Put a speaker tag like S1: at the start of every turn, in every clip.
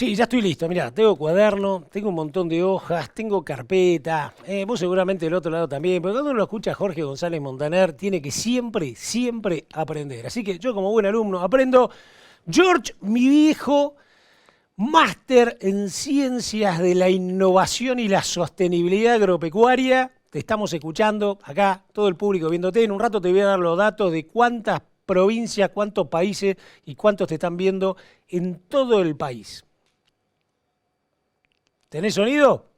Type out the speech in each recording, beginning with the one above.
S1: Sí, ya estoy listo. Mirá, tengo cuaderno, tengo un montón de hojas, tengo carpeta. Vos seguramente del otro lado también. Pero cuando uno lo escucha a Jorge González Montaner, tiene que siempre, siempre aprender. Así que yo como buen alumno aprendo. George, mi viejo, máster en ciencias de la innovación y la sostenibilidad agropecuaria. Te estamos escuchando acá, todo el público viéndote. En un rato te voy a dar los datos de cuántas provincias, cuántos países y cuántos te están viendo en todo el país. ¿Tenés sonido?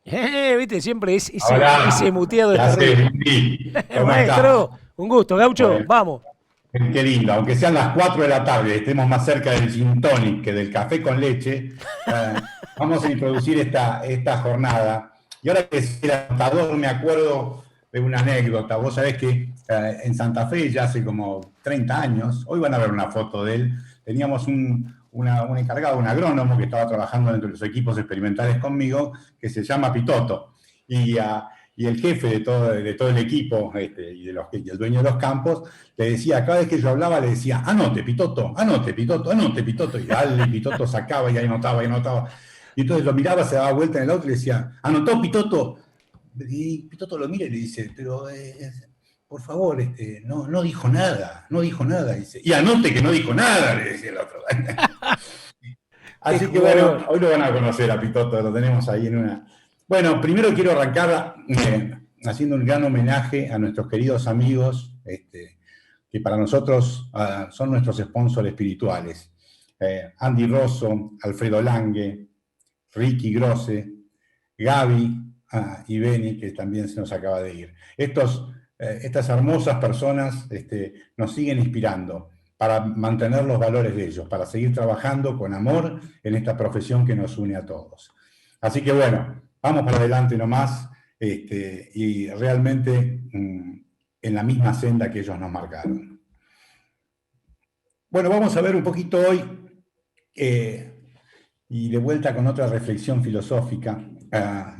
S1: ¿Viste? Siempre es ese
S2: Ahora,
S1: muteado
S2: ¿qué
S1: es
S2: haces,
S1: terrible.
S2: Luigi? ¿Cómo estás?
S1: Maestro, un gusto. Gaucho,
S2: Bueno,
S1: vamos.
S2: qué lindo, aunque sean las 4 de la tarde, estemos más cerca del gin tonic que del café con leche, vamos a introducir esta jornada. Y ahora que es el anotador, me acuerdo de una anécdota. Vos sabés que en Santa Fe, ya hace como 30 años, hoy van a ver una foto de él, teníamos un encargado, un agrónomo que estaba trabajando dentro de los equipos experimentales conmigo, que se llama Pitoto. Y el jefe de todo el equipo y el dueño de los campos le decía, cada vez que yo hablaba, le decía, anote, Pitoto, anote, Pitoto, anote, Pitoto. Y dale, Pitoto sacaba y anotaba y anotaba. Y entonces lo miraba, se daba vuelta en el auto y le decía, anotó, Pitoto. Y Pitoto lo mira y le dice, pero por favor, no dijo nada, no dijo nada. Dice, y anote que no dijo nada, le decía el otro.
S1: Qué
S2: Así que bueno,
S1: jugador.
S2: hoy lo van a conocer a Pitoto, lo tenemos ahí en una... Bueno, primero quiero arrancar haciendo un gran homenaje a nuestros queridos amigos, que para nosotros son nuestros sponsors espirituales. Andy Rosso, Alfredo Lange, Ricky Grosse, Gaby y Beni, que también se nos acaba de ir. Estas hermosas personas nos siguen inspirando para mantener los valores de ellos, para seguir trabajando con amor en esta profesión que nos une a todos. Así que bueno, vamos para adelante nomás y realmente en la misma senda que ellos nos marcaron. Bueno, vamos a ver un poquito hoy y de vuelta con otra reflexión filosófica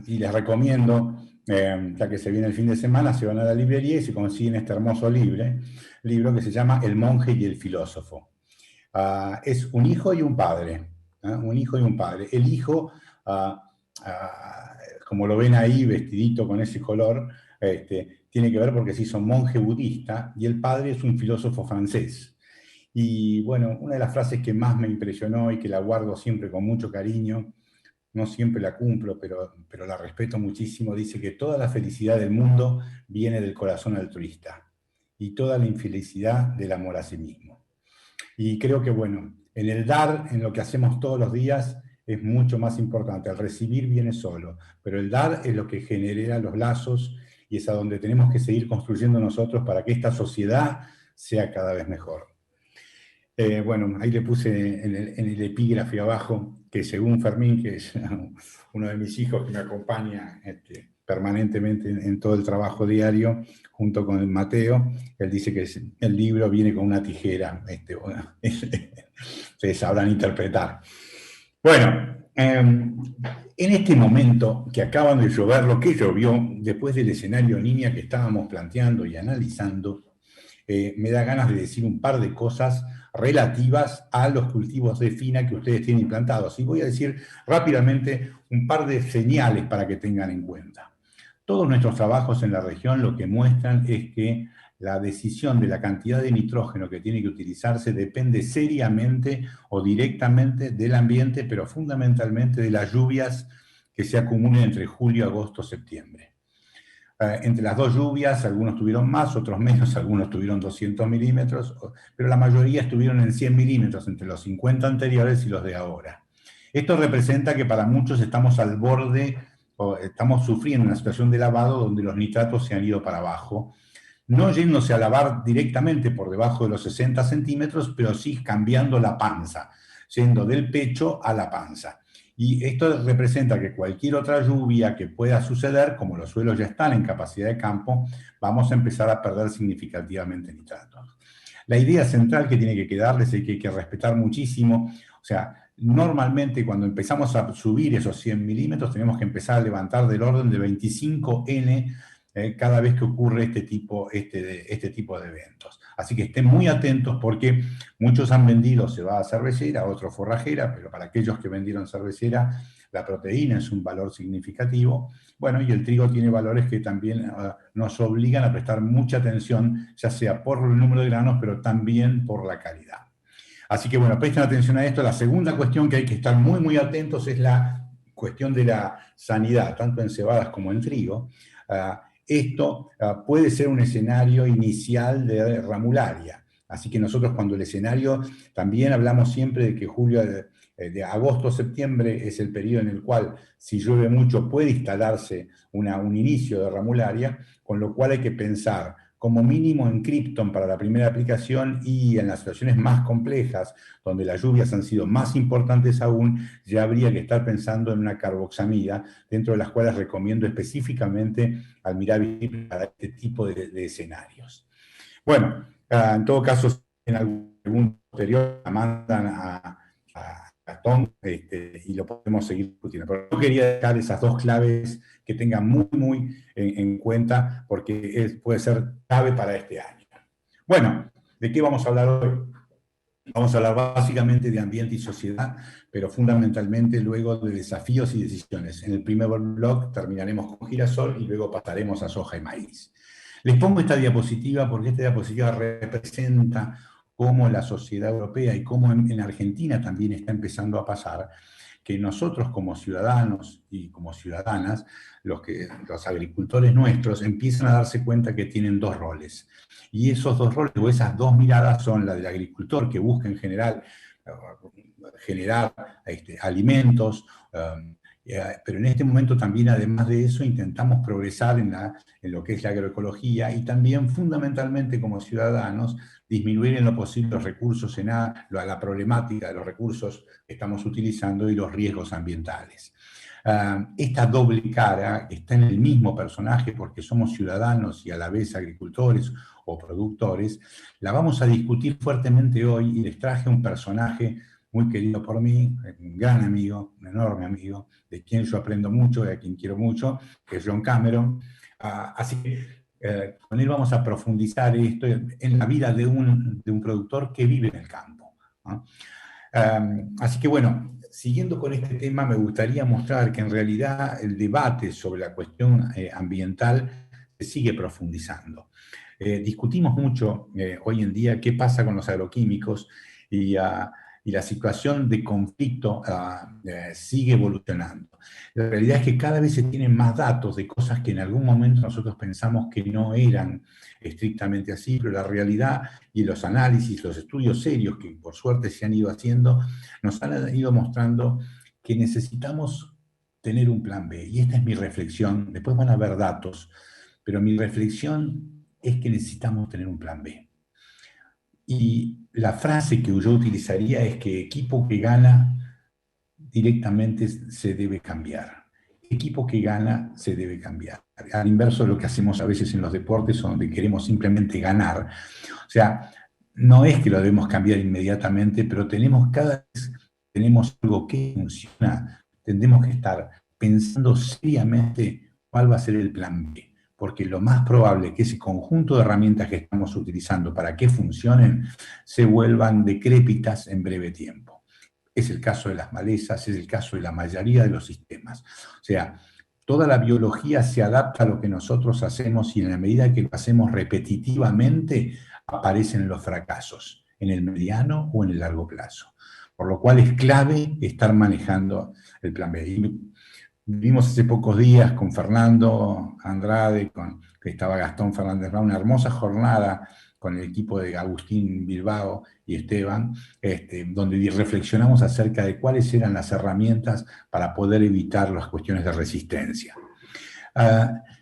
S2: y les recomiendo, ya que se viene el fin de semana, se van a la librería y se consiguen este hermoso libro que se llama El monje y el filósofo. Es un hijo y un padre, un hijo y un padre. El hijo, como lo ven ahí, vestidito con ese color, tiene que ver porque se hizo monje budista, y el padre es un filósofo francés. Y bueno, una de las frases que más me impresionó y que la guardo siempre con mucho cariño, no siempre la cumplo, pero la respeto muchísimo, dice que toda la felicidad del mundo viene del corazón altruista y toda la infelicidad del amor a sí mismo. Y creo que, bueno, en el dar, en lo que hacemos todos los días, es mucho más importante. El recibir viene solo, pero el dar es lo que genera los lazos y es a donde tenemos que seguir construyendo nosotros para que esta sociedad sea cada vez mejor. Bueno, ahí le puse en el epígrafe abajo que según Fermín, que es uno de mis hijos que me acompaña permanentemente en todo el trabajo diario, junto con el Mateo, él dice que el libro viene con una tijera. Bueno, ustedes sabrán interpretar. Bueno, en este momento que acaban de llover, lo que llovió después del escenario niña que estábamos planteando y analizando, me da ganas de decir un par de cosas relativas a los cultivos de fina que ustedes tienen implantados. Y voy a decir rápidamente un par de señales para que tengan en cuenta. Todos nuestros trabajos en la región lo que muestran es que la decisión de la cantidad de nitrógeno que tiene que utilizarse depende seriamente o directamente del ambiente, pero fundamentalmente de las lluvias que se acumulen entre julio, agosto, septiembre. Entre las dos lluvias, algunos tuvieron más, otros menos, algunos tuvieron 200 milímetros, pero la mayoría estuvieron en 100 milímetros entre los 50 anteriores y los de ahora. Esto representa que para muchos estamos al borde, o estamos sufriendo una situación de lavado donde los nitratos se han ido para abajo, no yéndose a lavar directamente por debajo de los 60 centímetros, pero sí cambiando la panza, yendo del pecho a la panza. Y esto representa que cualquier otra lluvia que pueda suceder, como los suelos ya están en capacidad de campo, vamos a empezar a perder significativamente nitratos. La idea central que tiene que quedarles es que hay que respetar muchísimo, o sea, normalmente cuando empezamos a subir esos 100 milímetros tenemos que empezar a levantar del orden de 25 N cada vez que ocurre este tipo de eventos. Así que estén muy atentos porque muchos han vendido cebada cervecera, otros forrajera, pero para aquellos que vendieron cervecera, la proteína es un valor significativo. Bueno, y el trigo tiene valores que también nos obligan a prestar mucha atención, ya sea por el número de granos, pero también por la calidad. Así que bueno, presten atención a esto. La segunda cuestión que hay que estar muy, muy atentos es la cuestión de la sanidad, tanto en cebadas como en trigo. Esto puede ser un escenario inicial de ramularia. Así que nosotros cuando el escenario, también hablamos siempre de que julio, de agosto a septiembre es el periodo en el cual, si llueve mucho, puede instalarse un inicio de ramularia, con lo cual hay que pensar como mínimo en Krypton para la primera aplicación y en las situaciones más complejas, donde las lluvias han sido más importantes aún, ya habría que estar pensando en una carboxamida, dentro de las cuales recomiendo específicamente Almiravir para este tipo de escenarios. Bueno, en todo caso, en algún posterior la mandan a Gastón y lo podemos seguir discutiendo. Pero yo quería dejar esas dos claves que tengan muy, muy en cuenta porque puede ser clave para este año. Bueno, ¿de qué vamos a hablar hoy? Vamos a hablar básicamente de ambiente y sociedad, pero fundamentalmente luego de desafíos y decisiones. En el primer blog terminaremos con girasol y luego pasaremos a soja y maíz. Les pongo esta diapositiva porque esta diapositiva representa cómo la sociedad europea y cómo en Argentina también está empezando a pasar, que nosotros como ciudadanos y como ciudadanas, los agricultores nuestros, empiezan a darse cuenta que tienen dos roles. Y esos dos roles o esas dos miradas son la del agricultor, que busca en general generar alimentos, pero en este momento también, además de eso, intentamos progresar en lo que es la agroecología y también fundamentalmente como ciudadanos disminuir en lo posible los recursos, la problemática de los recursos que estamos utilizando y los riesgos ambientales. Esta doble cara está en el mismo personaje porque somos ciudadanos y a la vez agricultores o productores. La vamos a discutir fuertemente hoy y les traje un personaje muy querido por mí, un gran amigo, un enorme amigo, de quien yo aprendo mucho, de quien quiero mucho, que es John Cameron. Así que con él vamos a profundizar esto en la vida de un productor que vive en el campo, ¿no? Así que bueno, siguiendo con este tema, me gustaría mostrar que en realidad el debate sobre la cuestión ambiental se sigue profundizando. Discutimos mucho hoy en día qué pasa con los agroquímicos y la situación de conflicto sigue evolucionando. La realidad es que cada vez se tienen más datos de cosas que en algún momento nosotros pensamos que no eran estrictamente así, pero la realidad y los análisis, los estudios serios que por suerte se han ido haciendo, nos han ido mostrando que necesitamos tener un plan B. Y esta es mi reflexión, después van a haber datos, pero mi reflexión es que necesitamos tener un plan B. Y la frase que yo utilizaría es que equipo que gana directamente se debe cambiar. Equipo que gana se debe cambiar. Al inverso de lo que hacemos a veces en los deportes, donde queremos simplemente ganar. O sea, no es que lo debemos cambiar inmediatamente, pero cada vez tenemos algo que funciona, tendremos que estar pensando seriamente cuál va a ser el plan B. Porque lo más probable es que ese conjunto de herramientas que estamos utilizando para que funcionen se vuelvan decrépitas en breve tiempo. Es el caso de las malezas, es el caso de la mayoría de los sistemas. O sea, Toda la biología se adapta a lo que nosotros hacemos y en la medida que lo hacemos repetitivamente aparecen los fracasos, en el mediano o en el largo plazo. Por lo cual es clave estar manejando el plan B. Y vimos hace pocos días con Fernando Andrade, que estaba Gastón Fernández Brown, una hermosa jornada con el equipo de Agustín Bilbao y Esteban, donde reflexionamos acerca de cuáles eran las herramientas para poder evitar las cuestiones de resistencia.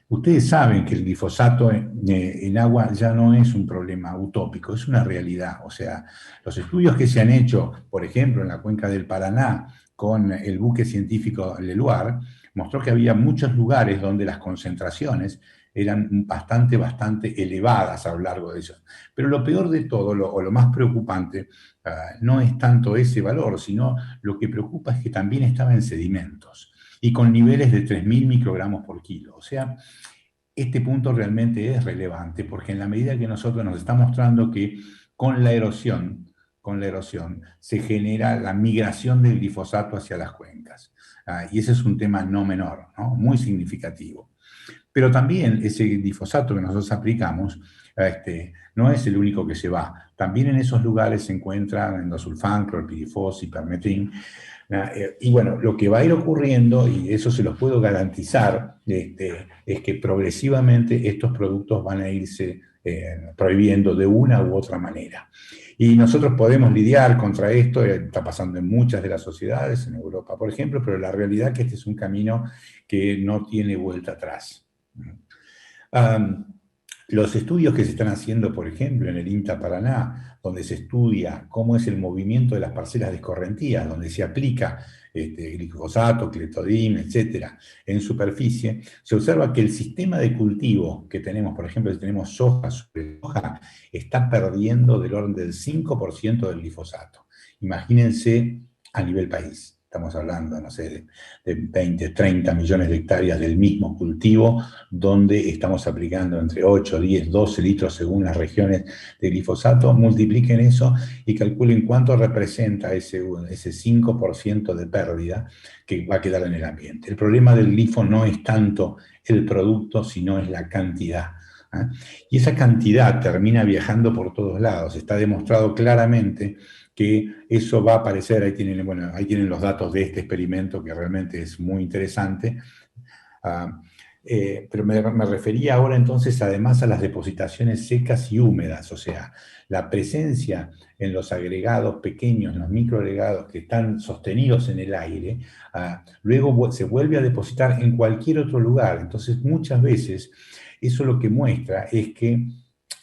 S2: Ustedes saben que el glifosato en agua ya no es un problema utópico, es una realidad. O sea, los estudios que se han hecho, por ejemplo, en la cuenca del Paraná, con el buque científico Leluar, mostró que había muchos lugares donde las concentraciones eran bastante elevadas a lo largo de ellos. Pero lo peor de todo, o lo más preocupante, no es tanto ese valor, sino lo que preocupa es que también estaba en sedimentos y con niveles de 3.000 microgramos por kilo. O sea, este punto realmente es relevante, porque en la medida que nosotros nos está mostrando que con la erosión se genera la migración del glifosato hacia las cuencas. Y ese es un tema no menor, ¿no? Muy significativo. Pero también ese glifosato que nosotros aplicamos no es el único que se va. También en esos lugares se encuentran endosulfán, clorpirifos y permetrin. Y bueno, lo que va a ir ocurriendo, y eso se los puedo garantizar, es que progresivamente estos productos van a irse prohibiendo de una u otra manera. Y nosotros podemos lidiar contra esto, está pasando en muchas de las sociedades, en Europa por ejemplo, pero la realidad es que este es un camino que no tiene vuelta atrás. Los estudios que se están haciendo, por ejemplo, en el INTA Paraná, donde se estudia cómo es el movimiento de las parcelas de escorrentías, donde se aplica glifosato, cletodin, etcétera, en superficie, se observa que el sistema de cultivo que tenemos, por ejemplo, si tenemos soja sobre soja, está perdiendo del orden del 5% del glifosato. Imagínense a nivel país. Estamos hablando, no sé, de 20, 30 millones de hectáreas del mismo cultivo, donde estamos aplicando entre 8, 10, 12 litros según las regiones de glifosato. Multipliquen eso y calculen cuánto representa ese 5% de pérdida que va a quedar en el ambiente. El problema del glifo no es tanto el producto, sino es la cantidad. Y esa cantidad termina viajando por todos lados. Está demostrado claramente que eso va a aparecer, ahí tienen los datos de este experimento que realmente es muy interesante, pero me refería ahora entonces además a las depositaciones secas y húmedas, o sea, la presencia en los agregados pequeños, los microagregados que están sostenidos en el aire, luego se vuelve a depositar en cualquier otro lugar. Entonces muchas veces eso lo que muestra es que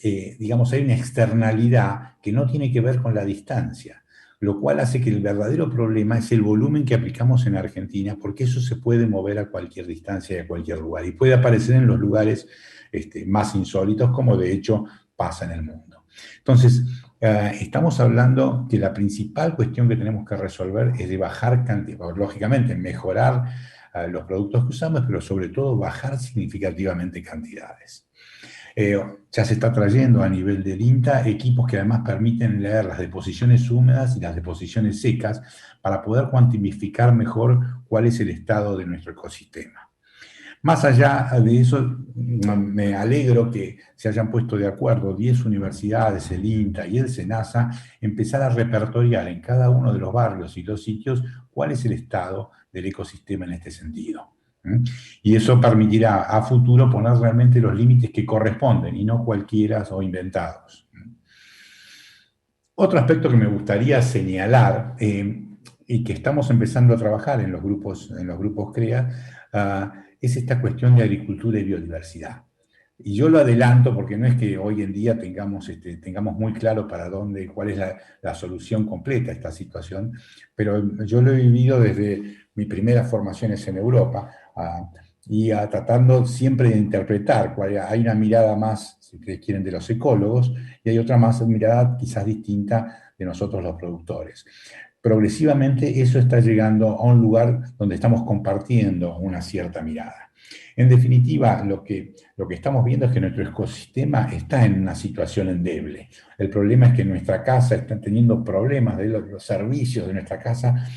S2: digamos, hay una externalidad que no tiene que ver con la distancia, lo cual hace que el verdadero problema es el volumen que aplicamos en Argentina, porque eso se puede mover a cualquier distancia y a cualquier lugar, y puede aparecer en los lugares más insólitos, como de hecho pasa en el mundo. Entonces, estamos hablando que la principal cuestión que tenemos que resolver es de bajar cantidad, lógicamente mejorar los productos que usamos, pero sobre todo bajar significativamente cantidades. Ya se está trayendo a nivel del INTA equipos que además permiten leer las deposiciones húmedas y las deposiciones secas para poder cuantificar mejor cuál es el estado de nuestro ecosistema. Más allá de eso, me alegro que se hayan puesto de acuerdo 10 universidades, el INTA y el SENASA, empezar a repertoriar en cada uno de los barrios y los sitios cuál es el estado del ecosistema en este sentido. Y eso permitirá a futuro poner realmente los límites que corresponden y no cualquiera o inventados. Otro aspecto que me gustaría señalar y que estamos empezando a trabajar en los grupos CREA es esta cuestión de agricultura y biodiversidad. Y yo lo adelanto porque no es que hoy en día tengamos muy claro cuál es la solución completa a esta situación, pero yo lo he vivido desde mis primeras formaciones en Europa y tratando siempre de interpretar. Hay una mirada más, si ustedes quieren, de los ecólogos y hay otra mirada quizás distinta de nosotros los productores. Progresivamente eso está llegando a un lugar donde estamos compartiendo una cierta mirada. En definitiva, lo que estamos viendo es que nuestro ecosistema está en una situación endeble. El problema es que en nuestra casa están teniendo problemas de los servicios de nuestra casa.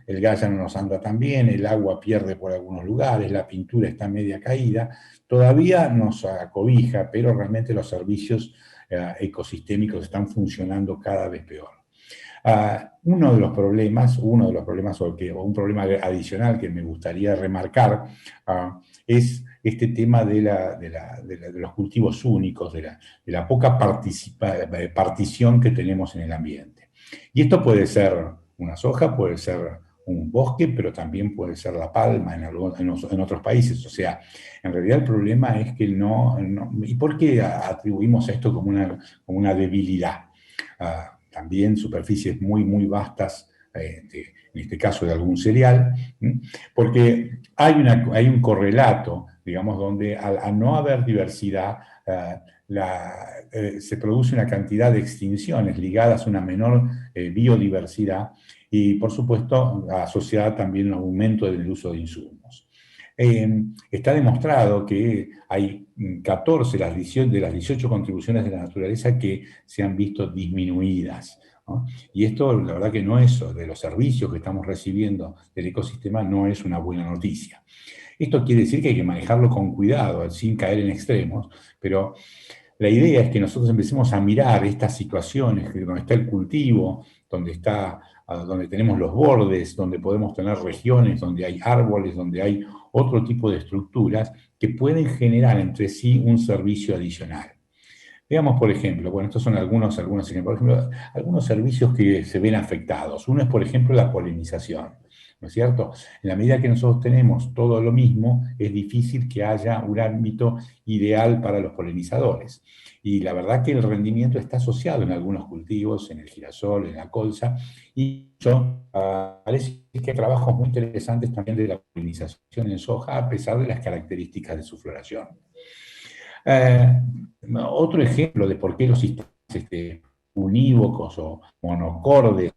S2: El gas ya no nos anda tan bien, el agua pierde por algunos lugares, la pintura está media caída. Todavía nos acobija, pero realmente los servicios ecosistémicos están funcionando cada vez peor. Uno de los problemas, o un problema adicional que me gustaría remarcar, es este tema de los cultivos únicos, de la poca partición que tenemos en el ambiente. Y esto puede ser una soja, puede ser un bosque, pero también puede ser la palma en otros países. O sea, en realidad el problema es que ¿y por qué atribuimos esto como una debilidad? También superficies muy, muy vastas, en este caso de algún cereal, porque hay un correlato, digamos, donde al no haber diversidad, se produce una cantidad de extinciones ligadas a una menor biodiversidad y, por supuesto, asociada también a un aumento del uso de insumos. Está demostrado que hay 14 de las 18 contribuciones de la naturaleza que se han visto disminuidas, ¿no? Y esto, la verdad que no es, de los servicios que estamos recibiendo del ecosistema, no es una buena noticia. Esto quiere decir que hay que manejarlo con cuidado, sin caer en extremos, pero la idea es que nosotros empecemos a mirar estas situaciones, donde está el cultivo, donde tenemos los bordes, donde podemos tener regiones, donde hay árboles, donde hay otro tipo de estructuras que pueden generar entre sí un servicio adicional. Veamos, por ejemplo, bueno, estos son algunos ejemplos, por ejemplo, algunos servicios que se ven afectados. Uno es, por ejemplo, la polinización, ¿no es cierto? En la medida que nosotros tenemos todo lo mismo, es difícil que haya un ámbito ideal para los polinizadores. Y la verdad que el rendimiento está asociado en algunos cultivos, en el girasol, en la colza, y eso parece que hay trabajos muy interesantes también de la polinización en soja, a pesar de las características de su floración. Otro ejemplo de por qué los sistemas unívocos o monocordes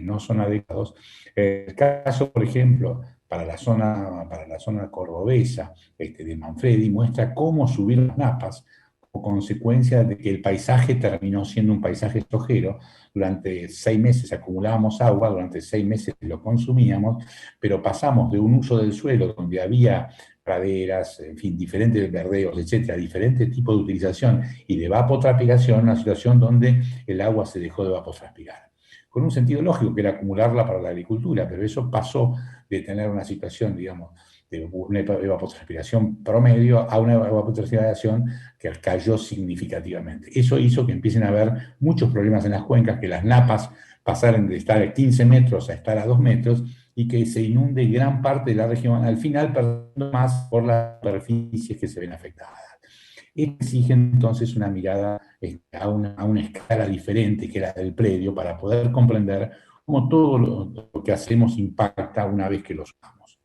S2: no son adecuados, el caso, por ejemplo, para la zona cordobesa de Manfredi, muestra cómo subir las napas como consecuencia de que el paisaje terminó siendo un paisaje sojero. Durante 6 meses acumulábamos agua, durante 6 meses lo consumíamos, pero pasamos de un uso del suelo donde había praderas, en fin, diferentes verdeos, etcétera, diferentes tipos de utilización y de evapotranspiración, una situación donde el agua se dejó de evapotranspirar. Con un sentido lógico, que era acumularla para la agricultura, pero eso pasó de tener una situación, digamos, de una evapotranspiración promedio a una evapotranspiración que cayó significativamente. Eso hizo que empiecen a haber muchos problemas en las cuencas, que las napas pasaran de estar a 15 metros a estar a 2 metros, y que se inunde gran parte de la región, al final perdiendo más por las superficies que se ven afectadas. Exige entonces una mirada a una escala diferente que la del predio para poder comprender cómo todo lo que hacemos impacta una vez que lo usamos.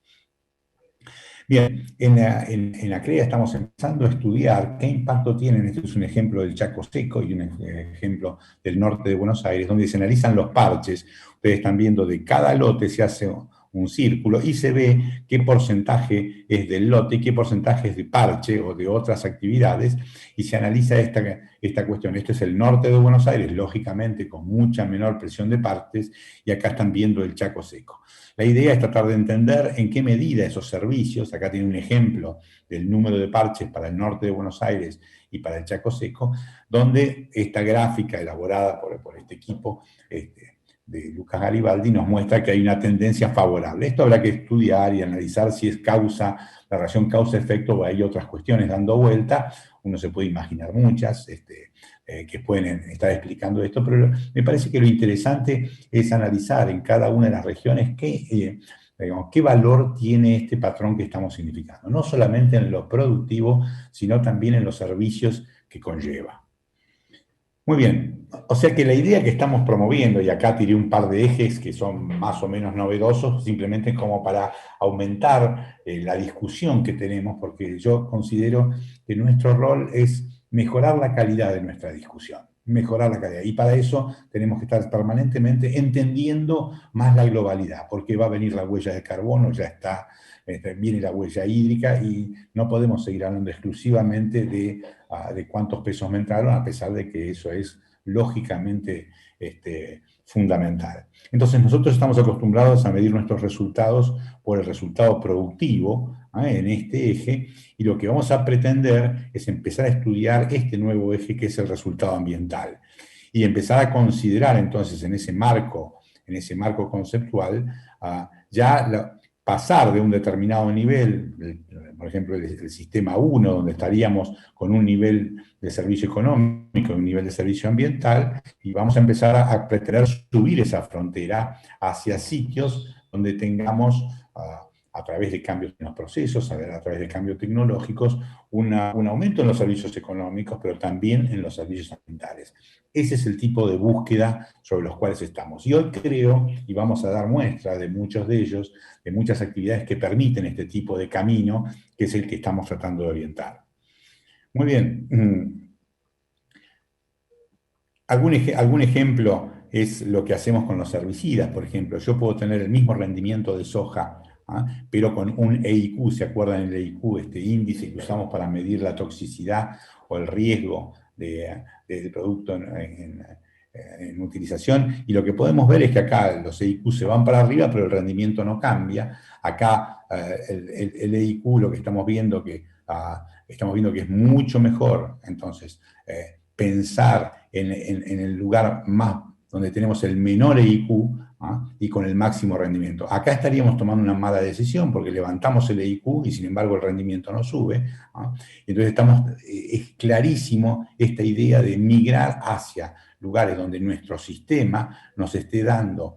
S2: Bien, en la CREA estamos empezando a estudiar qué impacto tienen. Este es un ejemplo del Chaco Seco y un ejemplo del norte de Buenos Aires, donde se analizan los parches. Ustedes están viendo de cada lote se hace un círculo y se ve qué porcentaje es del lote y qué porcentaje es de parche o de otras actividades, y se analiza esta cuestión. Este es el norte de Buenos Aires, lógicamente con mucha menor presión de parches, y acá están viendo el Chaco Seco. La idea es tratar de entender en qué medida esos servicios, acá tiene un ejemplo del número de parches para el norte de Buenos Aires y para el Chaco Seco, donde esta gráfica elaborada por este equipo de Lucas Garibaldi nos muestra que hay una tendencia favorable. Esto habrá que estudiar y analizar si es la relación causa-efecto, o hay otras cuestiones dando vuelta. Uno se puede imaginar muchas que pueden estar explicando esto, pero me parece que lo interesante es analizar en cada una de las regiones qué valor tiene este patrón que estamos significando, no solamente en lo productivo, sino también en los servicios que conlleva. Muy bien, o sea que la idea que estamos promoviendo, y acá tiré un par de ejes que son más o menos novedosos, simplemente como para aumentar la discusión que tenemos, porque yo considero que nuestro rol es mejorar la calidad de nuestra discusión. mejorar la calidad. Y para eso tenemos que estar permanentemente entendiendo más la globalidad, porque va a venir la huella de carbono, ya está, viene la huella hídrica y no podemos seguir hablando exclusivamente de cuántos pesos me entraron, a pesar de que eso es lógicamente fundamental. Entonces nosotros estamos acostumbrados a medir nuestros resultados por el resultado productivo, en este eje, y lo que vamos a pretender es empezar a estudiar este nuevo eje que es el resultado ambiental, y empezar a considerar entonces en ese marco conceptual, pasar de un determinado nivel, por ejemplo el sistema 1, donde estaríamos con un nivel de servicio económico, un nivel de servicio ambiental, y vamos a empezar a pretender subir esa frontera hacia sitios donde tengamos, a través de cambios en los procesos, a través de cambios tecnológicos, un aumento en los servicios económicos, pero también en los servicios ambientales. Ese es el tipo de búsqueda sobre los cuales estamos. Y hoy creo, y vamos a dar muestra de muchos de ellos, de muchas actividades que permiten este tipo de camino, que es el que estamos tratando de orientar. Muy bien. Algún ejemplo es lo que hacemos con los herbicidas, por ejemplo. Yo puedo tener el mismo rendimiento de soja, pero con un EIQ. ¿Se acuerdan el EIQ, este índice que usamos para medir la toxicidad o el riesgo del producto en utilización? Y lo que podemos ver es que acá los EIQ se van para arriba, pero el rendimiento no cambia. Acá el EIQ, lo que estamos viendo que es mucho mejor. Entonces, pensar en el lugar más donde tenemos el menor EIQ, y con el máximo rendimiento. Acá estaríamos tomando una mala decisión porque levantamos el EIQ y sin embargo el rendimiento no sube. Entonces es clarísimo esta idea de migrar hacia lugares donde nuestro sistema nos esté dando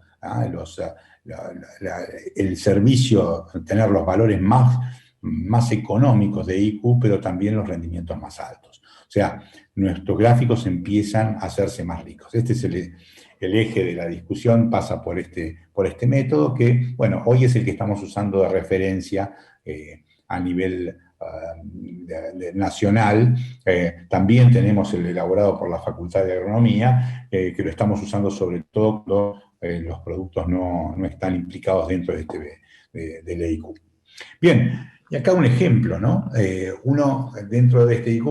S2: el servicio, tener los valores más económicos de EIQ, pero también los rendimientos más altos. O sea, nuestros gráficos empiezan a hacerse más ricos. Este es el eje de la discusión, pasa por este método que, bueno, hoy es el que estamos usando de referencia a nivel nacional. También tenemos el elaborado por la Facultad de Agronomía, que lo estamos usando sobre todo cuando los productos no están implicados dentro del EIQ. Bien. Y acá un ejemplo, ¿no? Uno, dentro de este EIQ,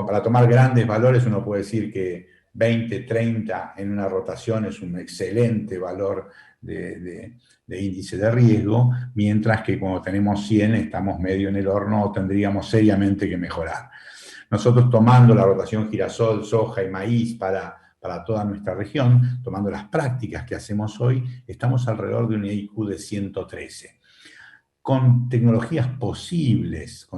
S2: para tomar grandes valores, uno puede decir que 20, 30 en una rotación es un excelente valor de índice de riesgo, mientras que cuando tenemos 100 estamos medio en el horno o tendríamos seriamente que mejorar. Nosotros tomando la rotación girasol, soja y maíz para toda nuestra región, tomando las prácticas que hacemos hoy, estamos alrededor de un EIQ de 113. Con tecnologías posibles,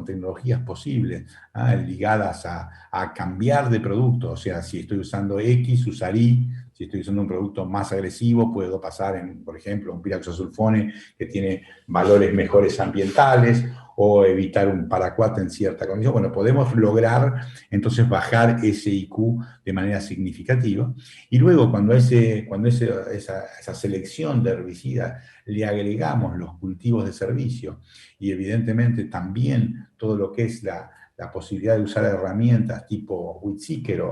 S2: ligadas a cambiar de producto. O sea, si estoy usando X, usar Y. Si estoy usando un producto más agresivo, puedo pasar por ejemplo, un piraxosulfone que tiene valores mejores ambientales, o evitar un paraquat en cierta condición. Bueno, podemos lograr entonces bajar ese IQ de manera significativa. Y luego, cuando esa selección de herbicidas le agregamos los cultivos de servicio y evidentemente también todo lo que es la posibilidad de usar herramientas tipo Weedseeker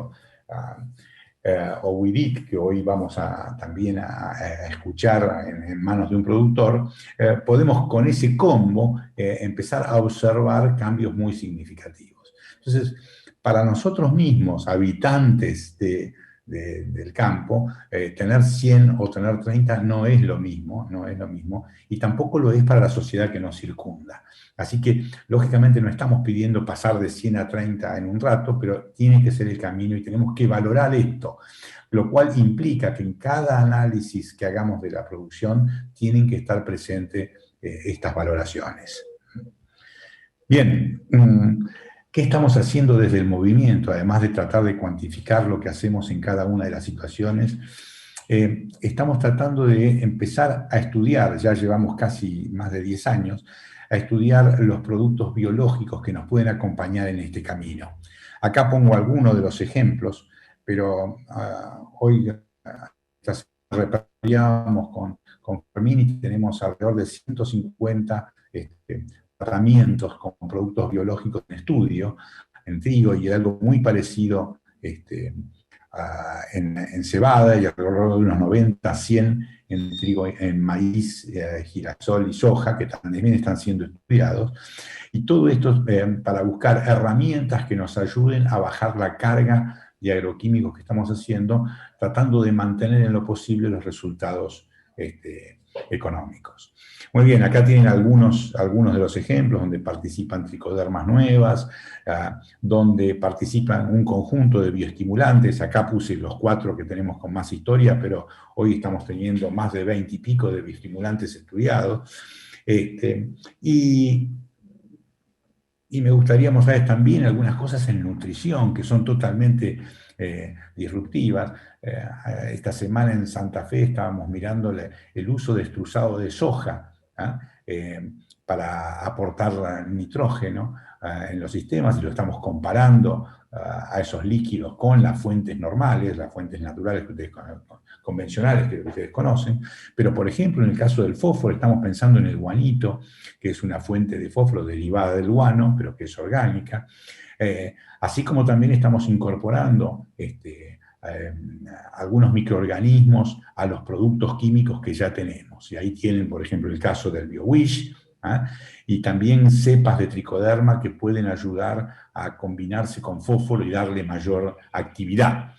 S2: o Weedic, que hoy vamos también a escuchar en manos de un productor, podemos con ese combo empezar a observar cambios muy significativos. Entonces, para nosotros mismos, habitantes del campo, tener 100 o tener 30 no es lo mismo, y tampoco lo es para la sociedad que nos circunda. Así que, lógicamente, no estamos pidiendo pasar de 100 a 30 en un rato, pero tiene que ser el camino y tenemos que valorar esto, lo cual implica que en cada análisis que hagamos de la producción tienen que estar presentes estas valoraciones. Bien, ¿qué estamos haciendo desde el movimiento? Además de tratar de cuantificar lo que hacemos en cada una de las situaciones, estamos tratando de empezar a estudiar, ya llevamos casi más de 10 años, a estudiar los productos biológicos que nos pueden acompañar en este camino. Acá pongo algunos de los ejemplos, pero hoy reparíamos con Fermín y tenemos alrededor de 150 tratamientos con productos biológicos en estudio, en trigo, y algo muy parecido en cebada y alrededor de unos 90, 100 en trigo, en maíz, girasol y soja, que también están siendo estudiados. Y todo esto para buscar herramientas que nos ayuden a bajar la carga de agroquímicos que estamos haciendo, tratando de mantener en lo posible los resultados económicos. Muy bien, acá tienen algunos de los ejemplos donde participan tricodermas nuevas, donde participan un conjunto de bioestimulantes. Acá puse los 4 que tenemos con más historia, pero hoy estamos teniendo más de 20 y pico de bioestimulantes estudiados. Y me gustaría mostrarles también algunas cosas en nutrición que son totalmente disruptivas. Esta semana en Santa Fe estábamos mirando el uso de extrusado de soja para aportar nitrógeno en los sistemas, y lo estamos comparando a esos líquidos con las fuentes normales, las fuentes naturales que ustedes convencionales que ustedes conocen. Pero, por ejemplo, en el caso del fósforo, estamos pensando en el guanito, que es una fuente de fósforo derivada del guano, pero que es orgánica. Así como también estamos incorporando algunos microorganismos a los productos químicos que ya tenemos. Y ahí tienen, por ejemplo, el caso del BioWish, y también cepas de tricoderma que pueden ayudar a combinarse con fósforo y darle mayor actividad.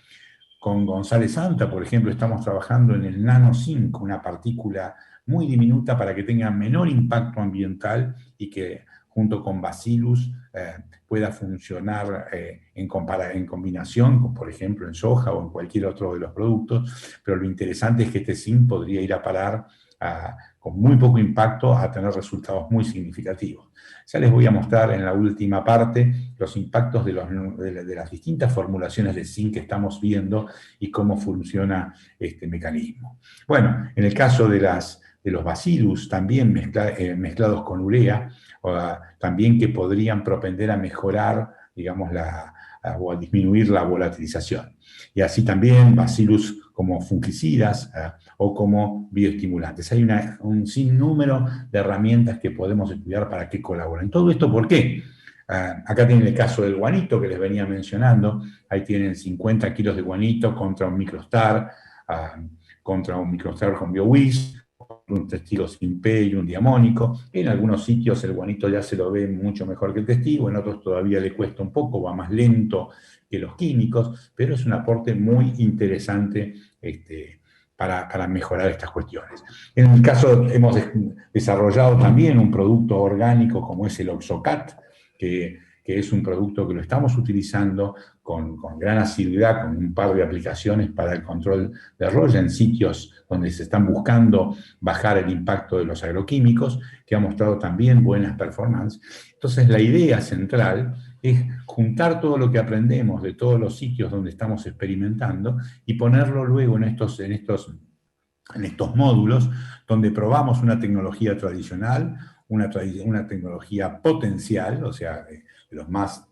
S2: Con González Santa, por ejemplo, estamos trabajando en el Nano 5, una partícula muy diminuta para que tenga menor impacto ambiental y que junto con Bacillus pueda funcionar en combinación, por ejemplo en soja o en cualquier otro de los productos. Pero lo interesante es que este zinc podría ir a parar con muy poco impacto a tener resultados muy significativos. Ya les voy a mostrar en la última parte los impactos de las distintas formulaciones de zinc que estamos viendo y cómo funciona este mecanismo. Bueno, en el caso de los bacillus, también mezclados con urea, también que podrían propender a mejorar, digamos, o a disminuir la volatilización. Y así también bacillus como fungicidas o como bioestimulantes. Hay un sinnúmero de herramientas que podemos estudiar para que colaboren. ¿Todo esto por qué? Acá tienen el caso del guanito que les venía mencionando. Ahí tienen 50 kilos de guanito contra un microstar, con BioWish, un testigo sin P y un diamónico. En algunos sitios el guanito ya se lo ve mucho mejor que el testigo, en otros todavía le cuesta un poco, va más lento que los químicos, pero es un aporte muy interesante para mejorar estas cuestiones. En el caso, hemos desarrollado también un producto orgánico como es el Oxocat, que es un producto que lo estamos utilizando con gran asiduidad, con un par de aplicaciones para el control de roya en sitios donde se están buscando bajar el impacto de los agroquímicos, que ha mostrado también buenas performances. Entonces, la idea central es juntar todo lo que aprendemos de todos los sitios donde estamos experimentando y ponerlo luego en estos módulos donde probamos una tecnología tradicional, una tecnología potencial, o sea,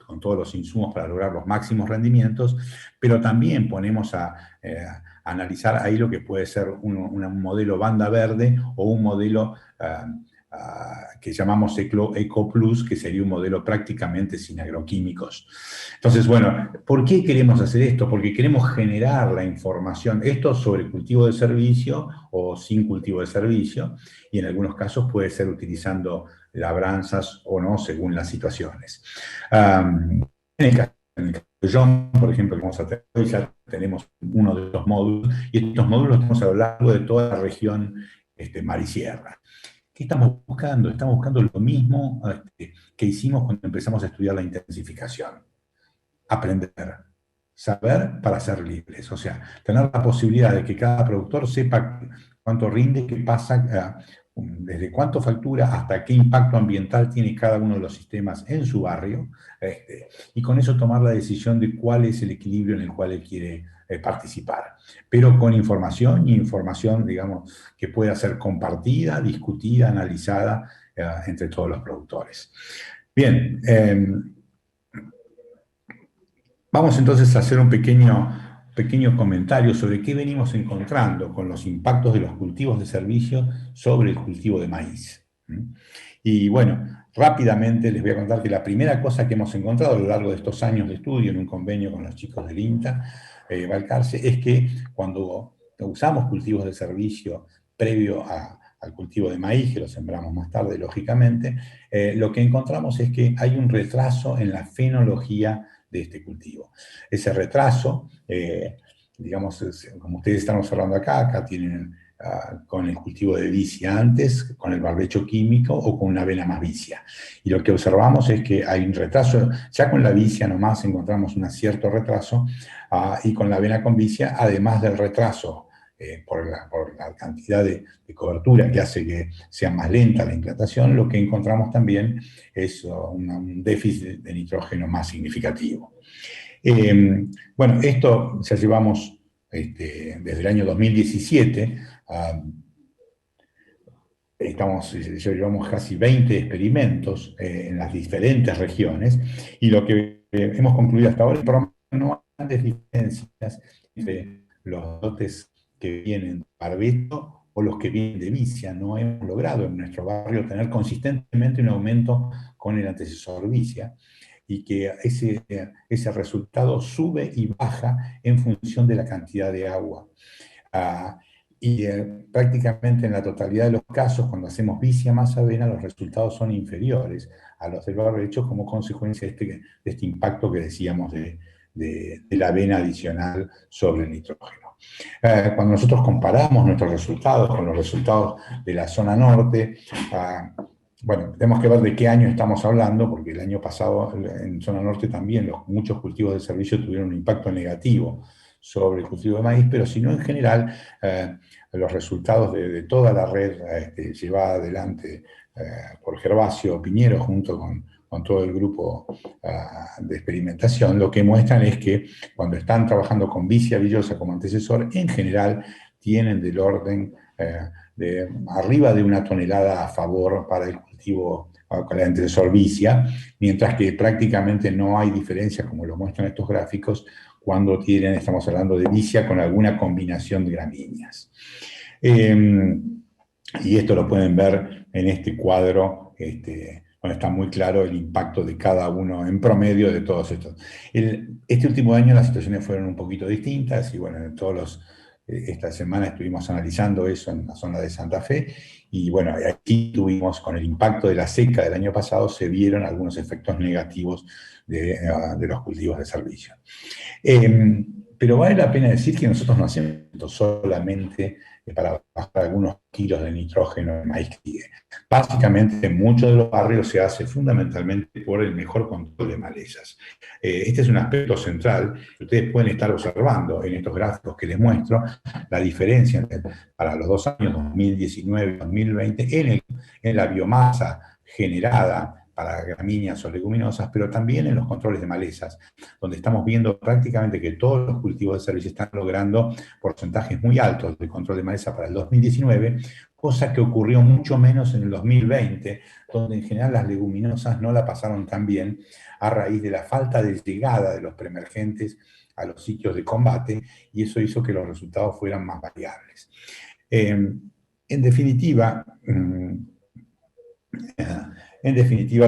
S2: con todos los insumos para lograr los máximos rendimientos, pero también ponemos a analizar ahí lo que puede ser un modelo banda verde o un modelo que llamamos Eco Plus, que sería un modelo prácticamente sin agroquímicos. Entonces, bueno, ¿por qué queremos hacer esto? Porque queremos generar la información, esto sobre cultivo de servicio o sin cultivo de servicio, y en algunos casos puede ser utilizando labranzas o no, según las situaciones. En el caso de John, por ejemplo, que vamos a tener hoy, ya tenemos uno de los módulos, y estos módulos estamos a lo largo de toda la región mar y sierra. ¿Qué estamos buscando? Estamos buscando lo mismo que hicimos cuando empezamos a estudiar la intensificación. Aprender, saber para ser libres, o sea, tener la posibilidad de que cada productor sepa cuánto rinde, qué pasa, desde cuánto factura hasta qué impacto ambiental tiene cada uno de los sistemas en su barrio, y con eso tomar la decisión de cuál es el equilibrio en el cual él quiere participar, pero con información, y información, digamos, que pueda ser compartida, discutida, analizada entre todos los productores. Bien, vamos entonces a hacer un pequeño comentario sobre qué venimos encontrando con los impactos de los cultivos de servicio sobre el cultivo de maíz. Y bueno, rápidamente les voy a contar que la primera cosa que hemos encontrado a lo largo de estos años de estudio en un convenio con los chicos del INTA Balcarce es que cuando usamos cultivos de servicio previo al cultivo de maíz, que lo sembramos más tarde, lógicamente, lo que encontramos es que hay un retraso en la fenología de este cultivo. Ese retraso, digamos, como ustedes están observando acá tienen con el cultivo de vicia antes, con el barbecho químico o con una avena más vicia. Y lo que observamos es que hay un retraso, ya con la vicia nomás encontramos un cierto retraso, y con la avena con vicia, además del retraso por la cantidad de cobertura que hace que sea más lenta la implantación, lo que encontramos también es un déficit de nitrógeno más significativo. Bueno, esto ya llevamos desde el año 2017, ya llevamos casi 20 experimentos en las diferentes regiones, y lo que hemos concluido hasta ahora es que no hay grandes diferencias entre los lotes que vienen de barbecho o los que vienen de vicia. No hemos logrado en nuestro barrio tener consistentemente un aumento con el antecesor vicia, y que ese resultado sube y baja en función de la cantidad de agua. Uh, Prácticamente en la totalidad de los casos, cuando hacemos vicia más avena, los resultados son inferiores a los del barbecho como consecuencia de este impacto que decíamos de la avena adicional sobre el nitrógeno. Cuando nosotros comparamos nuestros resultados con los resultados de la zona norte, bueno, tenemos que ver de qué año estamos hablando, porque el año pasado en zona norte también muchos cultivos de servicio tuvieron un impacto negativo sobre el cultivo de maíz, pero si no en general, los resultados de toda la red llevada adelante por Gervasio Piñero junto con todo el grupo de experimentación, lo que muestran es que cuando están trabajando con vicia villosa como antecesor, en general tienen del orden de arriba de 1 tonelada a favor para el cultivo con el antecesor vicia, mientras que prácticamente no hay diferencia, como lo muestran estos gráficos, cuando estamos hablando de vicia con alguna combinación de gramíneas. Y esto lo pueden ver en este cuadro, donde está muy claro el impacto de cada uno en promedio de todos estos. Este último año las situaciones fueron un poquito distintas, y bueno, esta semana estuvimos analizando eso en la zona de Santa Fe, y bueno, aquí tuvimos, con el impacto de la seca del año pasado, se vieron algunos efectos negativos de los cultivos de servicio. Pero vale la pena decir que nosotros no hacemos esto solamente para bajar algunos kilos de nitrógeno en maíz. Básicamente, en muchos de los barrios se hace fundamentalmente por el mejor control de malezas. Este es un aspecto central que ustedes pueden estar observando en estos gráficos que les muestro, la diferencia para los 2 años, 2019 y 2020, en la biomasa generada para gramíneas o leguminosas, pero también en los controles de malezas, donde estamos viendo prácticamente que todos los cultivos de servicio están logrando porcentajes muy altos de control de maleza para el 2019, cosa que ocurrió mucho menos en el 2020, donde en general las leguminosas no la pasaron tan bien a raíz de la falta de llegada de los preemergentes a los sitios de combate, y eso hizo que los resultados fueran más variables. En definitiva,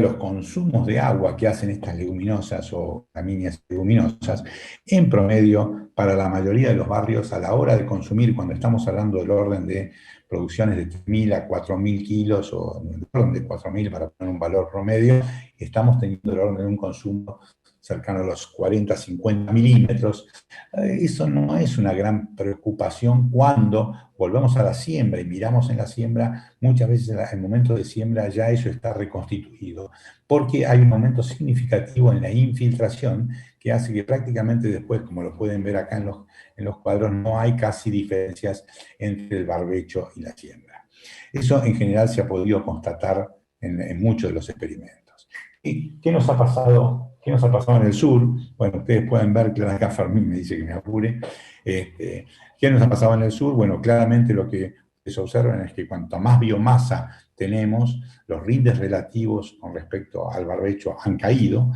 S2: los consumos de agua que hacen estas leguminosas o gramíneas leguminosas, en promedio, para la mayoría de los barrios, a la hora de consumir, cuando estamos hablando del orden de producciones de 3.000 a 4.000 kilos, o del orden de 4.000 para poner un valor promedio, estamos teniendo el orden de un consumo cercano a los 40, 50 milímetros. Eso no es una gran preocupación cuando volvemos a la siembra y miramos en la siembra. Muchas veces en el momento de siembra ya eso está reconstituido, porque hay un momento significativo en la infiltración que hace que prácticamente después, como lo pueden ver acá en los cuadros, no hay casi diferencias entre el barbecho y la siembra. Eso en general se ha podido constatar en muchos de los experimentos. ¿Y qué nos ha pasado? ¿Qué nos ha pasado en el sur? Bueno, ustedes pueden ver, claro, acá Fermín me dice que me apure. ¿Qué nos ha pasado en el sur? Bueno, claramente lo que se observa es que cuanto más biomasa tenemos, los rindes relativos con respecto al barbecho han caído.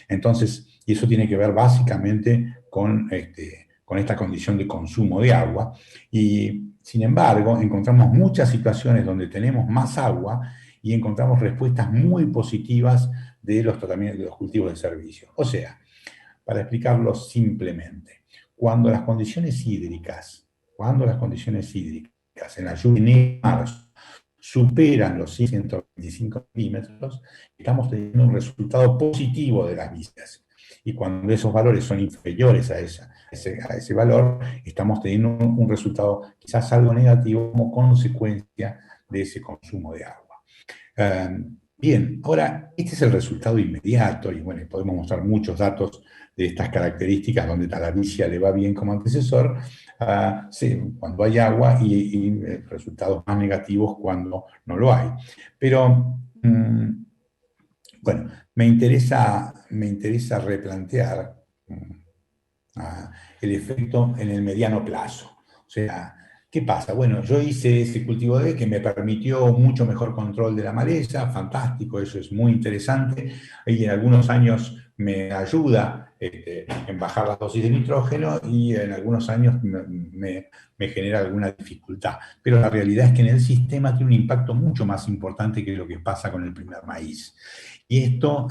S2: Entonces, y eso tiene que ver básicamente con esta condición de consumo de agua. Y, sin embargo, encontramos muchas situaciones donde tenemos más agua y encontramos respuestas muy positivas de los tratamientos de los cultivos de servicio. O sea, para explicarlo simplemente, cuando las condiciones hídricas, en la lluvia de marzo superan los 125 milímetros, estamos teniendo un resultado positivo de las vistas. Y cuando esos valores son inferiores a ese valor, estamos teniendo un resultado quizás algo negativo como consecuencia de ese consumo de agua. Bien, ahora, este es el resultado inmediato, y bueno, podemos mostrar muchos datos de estas características donde a la vicia le va bien como antecesor, sí, cuando hay agua, y resultados más negativos cuando no lo hay. Pero, bueno, me interesa replantear el efecto en el mediano plazo. O sea, ¿qué pasa? Bueno, yo hice ese cultivo de que me permitió mucho mejor control de la maleza, fantástico, eso es muy interesante, y en algunos años me ayuda en bajar las dosis de nitrógeno, y en algunos años me genera alguna dificultad. Pero la realidad es que en el sistema tiene un impacto mucho más importante que lo que pasa con el primer maíz. Y esto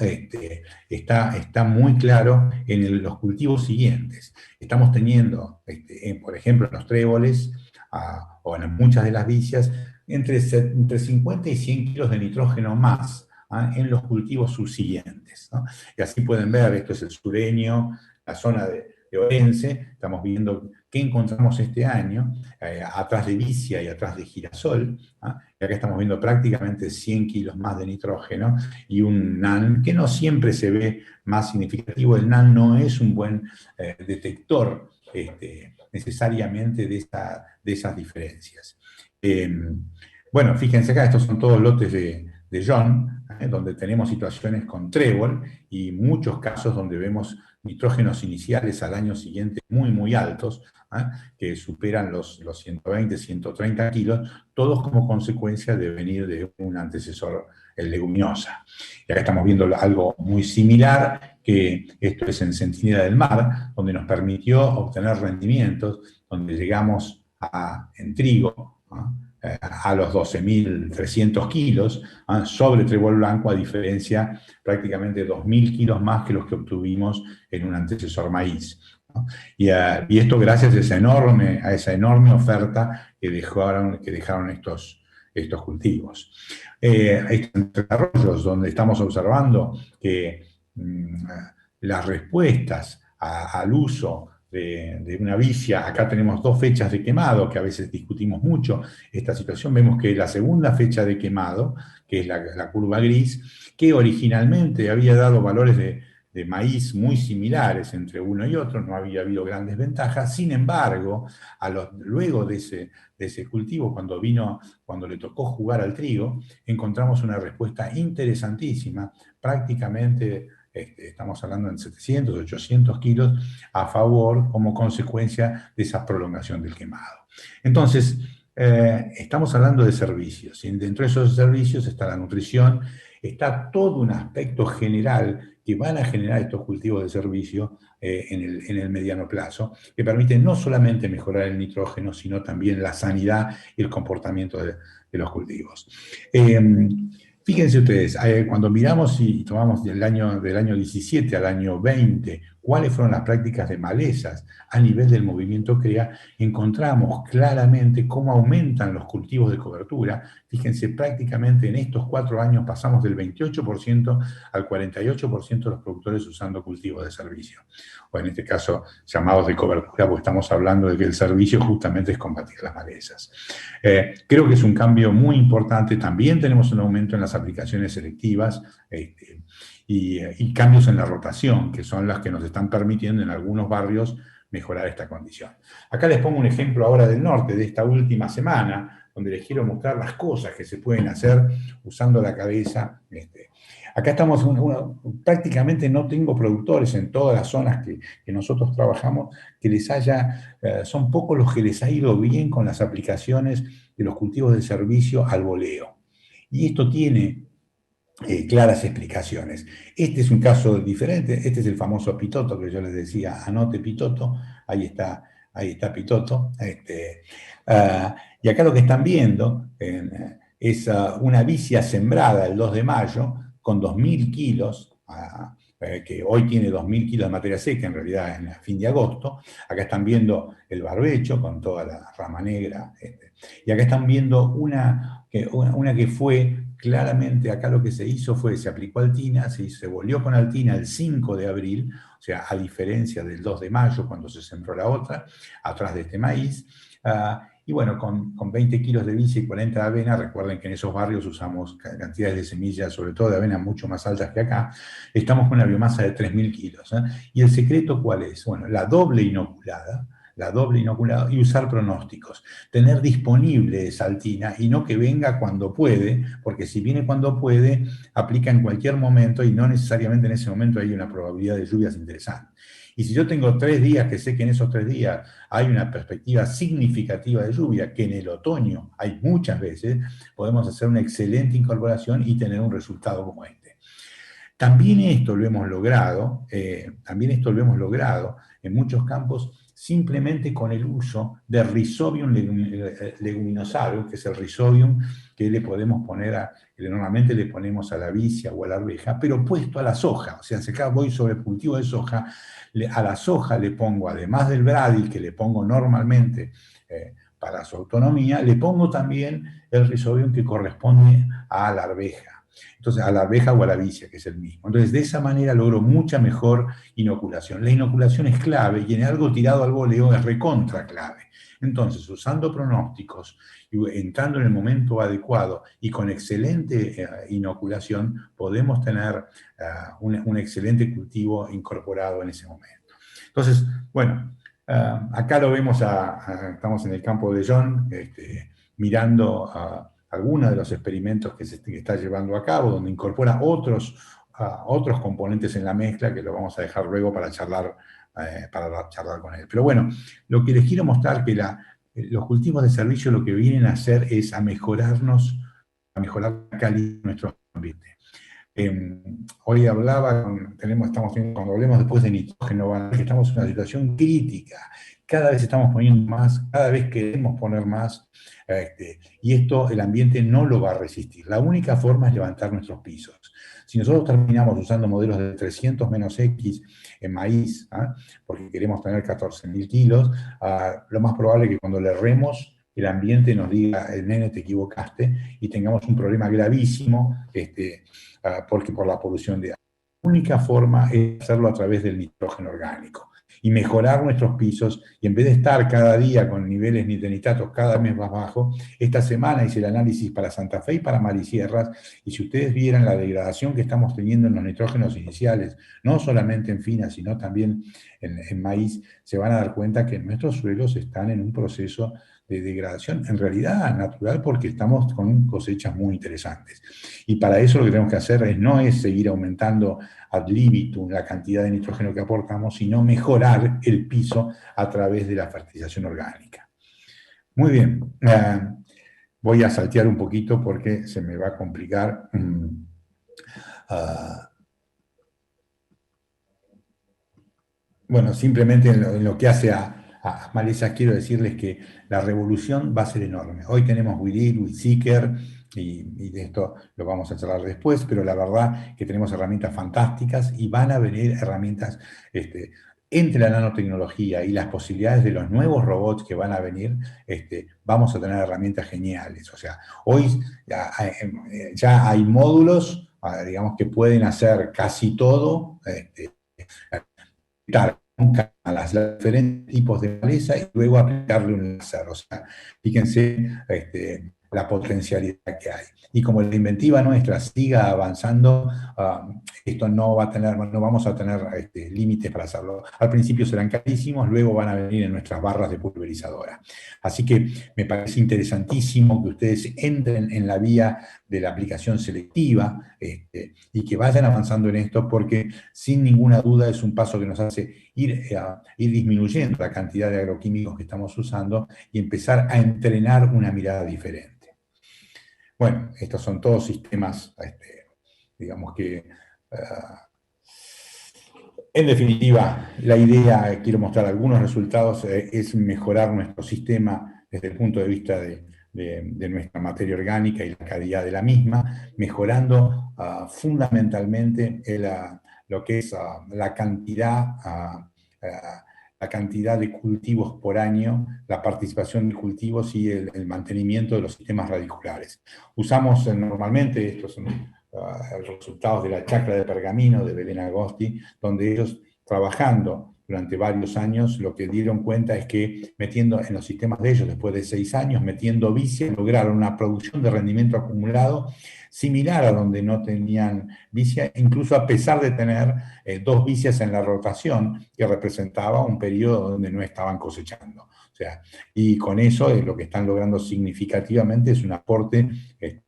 S2: está muy claro en los cultivos siguientes. Estamos teniendo, por ejemplo, en los tréboles, o en muchas de las vicias, entre 50 y 100 kilos de nitrógeno más en los cultivos subsiguientes, ¿no? Y así pueden ver, esto es el sureño, la zona de Orense, estamos viendo qué encontramos este año, atrás de vicia y atrás de girasol, y acá estamos viendo prácticamente 100 kilos más de nitrógeno, y un NAN que no siempre se ve más significativo. El NAN no es un buen detector necesariamente de esas diferencias. Bueno, fíjense acá, estos son todos lotes de John, donde tenemos situaciones con trébol y muchos casos donde vemos nitrógenos iniciales al año siguiente muy, muy altos, que superan los 120, 130 kilos, todos como consecuencia de venir de un antecesor leguminosa. Y acá estamos viendo algo muy similar, que esto es en Centinela del Mar, donde nos permitió obtener rendimientos, donde llegamos en trigo, a los 12.300 kilos sobre trébol blanco, a diferencia prácticamente 2.000 kilos más que los que obtuvimos en un antecesor maíz, ¿no? Y esto gracias a esa enorme oferta que dejaron estos cultivos. Estos desarrollos donde estamos observando que las respuestas al uso de una vicia, acá tenemos 2 fechas de quemado, que a veces discutimos mucho esta situación. Vemos que la segunda fecha de quemado, que es la curva gris, que originalmente había dado valores de maíz muy similares entre uno y otro, no había habido grandes ventajas. Sin embargo, luego de ese cultivo, cuando le tocó jugar al trigo, encontramos una respuesta interesantísima, prácticamente estamos hablando en 700, 800 kilos a favor como consecuencia de esa prolongación del quemado. Entonces, estamos hablando de servicios, y dentro de esos servicios está la nutrición, está todo un aspecto general que van a generar estos cultivos de servicio en el mediano plazo, que permiten no solamente mejorar el nitrógeno, sino también la sanidad y el comportamiento de los cultivos. Fíjense ustedes, cuando miramos y tomamos del año 17 al año 20, cuáles fueron las prácticas de malezas a nivel del movimiento CREA, encontramos claramente cómo aumentan los cultivos de cobertura. Fíjense, prácticamente en estos 4 años pasamos del 28% al 48% de los productores usando cultivos de servicio, o en este caso llamados de cobertura, porque estamos hablando de que el servicio justamente es combatir las malezas. Creo que es un cambio muy importante. También tenemos un aumento en las aplicaciones selectivas y cambios en la rotación, que son las que nos están permitiendo en algunos barrios mejorar esta condición. Acá les pongo un ejemplo ahora del norte, de esta última semana, donde les quiero mostrar las cosas que se pueden hacer usando la cabeza. Acá estamos, prácticamente no tengo productores en todas las zonas que nosotros trabajamos, son pocos los que les ha ido bien con las aplicaciones de los cultivos de servicio al boleo. Y esto tiene claras explicaciones. Este es un caso diferente, este es el famoso pitoto que yo les decía, anote pitoto, ahí está pitoto. Y acá lo que están viendo es una vicia sembrada el 2 de mayo con 2.000 kilos que hoy tiene 2.000 kilos de materia seca, en realidad en fin de agosto. Acá están viendo el barbecho con toda la rama negra. Y acá están viendo una que fue claramente, acá lo que se hizo fue, se aplicó Altina, se volvió con Altina el 5 de abril, o sea, a diferencia del 2 de mayo, cuando se sembró la otra, atrás de este maíz. Y bueno, con 20 kilos de bici y 40 de avena, recuerden que en esos barrios usamos cantidades de semillas, sobre todo de avena, mucho más altas que acá, estamos con una biomasa de 3.000 kilos. ¿Y el secreto cuál es? Bueno, la doble inoculada y usar pronósticos. Tener disponible esa altina y no que venga cuando puede, porque si viene cuando puede, aplica en cualquier momento y no necesariamente en ese momento hay una probabilidad de lluvias interesante. Y si yo tengo 3 días, que sé que en esos 3 días hay una perspectiva significativa de lluvia, que en el otoño hay muchas veces, podemos hacer una excelente incorporación y tener un resultado como este. También esto lo hemos logrado, en muchos campos simplemente con el uso de Rhizobium leguminosaurum, que es el Rhizobium que le podemos poner que normalmente le ponemos a la vicia o a la arveja, pero puesto a la soja. O sea, si acá voy sobre cultivo de soja, a la soja le pongo, además del Bradil, que le pongo normalmente para su autonomía, le pongo también el Rhizobium que corresponde a la arveja. Entonces, a la arveja o a la vicia, que es el mismo. Entonces, de esa manera logro mucha mejor inoculación. La inoculación es clave y en algo tirado al voleo es recontra clave. Entonces, usando pronósticos, entrando en el momento adecuado y con excelente inoculación, podemos tener un excelente cultivo incorporado en ese momento. Entonces, bueno, acá lo vemos, estamos en el campo de John, mirando algunos de los experimentos que se está llevando a cabo, donde incorpora otros componentes en la mezcla, que lo vamos a dejar luego para charlar con él. Pero bueno, lo que les quiero mostrar que los cultivos de servicio lo que vienen a hacer es a mejorar la calidad de nuestro ambiente. Hoy hablaba, cuando hablemos después de nitrógeno, que estamos en una situación crítica. Cada vez estamos poniendo más, cada vez queremos poner más, y esto el ambiente no lo va a resistir. La única forma es levantar nuestros pisos. Si nosotros terminamos usando modelos de 300 menos X en maíz, porque queremos tener 14.000 kilos, lo más probable es que cuando le erremos, el ambiente nos diga, el nene, te equivocaste, y tengamos un problema gravísimo, porque por la polución de agua. La única forma es hacerlo a través del nitrógeno orgánico y mejorar nuestros pisos, y en vez de estar cada día con niveles de nitratos cada mes más bajos, esta semana hice el análisis para Santa Fe y para Marisierras, y si ustedes vieran la degradación que estamos teniendo en los nitrógenos iniciales, no solamente en fina, sino también en maíz, se van a dar cuenta que nuestros suelos están en un proceso de degradación, en realidad natural, porque estamos con cosechas muy interesantes. Y para eso lo que tenemos que hacer no es seguir aumentando ad libitum la cantidad de nitrógeno que aportamos, sino mejorar el piso a través de la fertilización orgánica. Muy bien, voy a saltear un poquito porque se me va a complicar. Bueno, simplemente en lo que hace a malezas, quiero decirles que la revolución va a ser enorme. Hoy tenemos Weedit, Weedseeker, y de esto lo vamos a charlar después, pero la verdad que tenemos herramientas fantásticas y van a venir herramientas entre la nanotecnología y las posibilidades de los nuevos robots que van a venir, vamos a tener herramientas geniales. O sea, hoy ya hay módulos, digamos, que pueden hacer casi todo, a los diferentes tipos de maleza y luego aplicarle un láser. O sea, fíjense la potencialidad que hay. Y como la inventiva nuestra siga avanzando, esto no vamos a tener límites para hacerlo. Al principio serán carísimos, luego van a venir en nuestras barras de pulverizadora. Así que me parece interesantísimo que ustedes entren en la vía de la aplicación selectiva y que vayan avanzando en esto, porque sin ninguna duda es un paso que nos hace ir disminuyendo la cantidad de agroquímicos que estamos usando y empezar a entrenar una mirada diferente. Bueno, estos son todos sistemas, digamos que, en definitiva, la idea, quiero mostrar algunos resultados, es mejorar nuestro sistema desde el punto de vista de nuestra materia orgánica y la calidad de la misma, mejorando fundamentalmente lo que es la cantidad de cultivos por año, la participación de cultivos y el mantenimiento de los sistemas radiculares. Usamos normalmente, estos son los resultados de la chacra de Pergamino de Belén Agosti, donde ellos, trabajando durante varios años, lo que dieron cuenta es que metiendo en los sistemas de ellos, después de 6 años, metiendo vicia, lograron una producción de rendimiento acumulado similar a donde no tenían vicia, incluso a pesar de tener 2 vicias en la rotación, que representaba un periodo donde no estaban cosechando. O sea, y con eso lo que están logrando significativamente es un aporte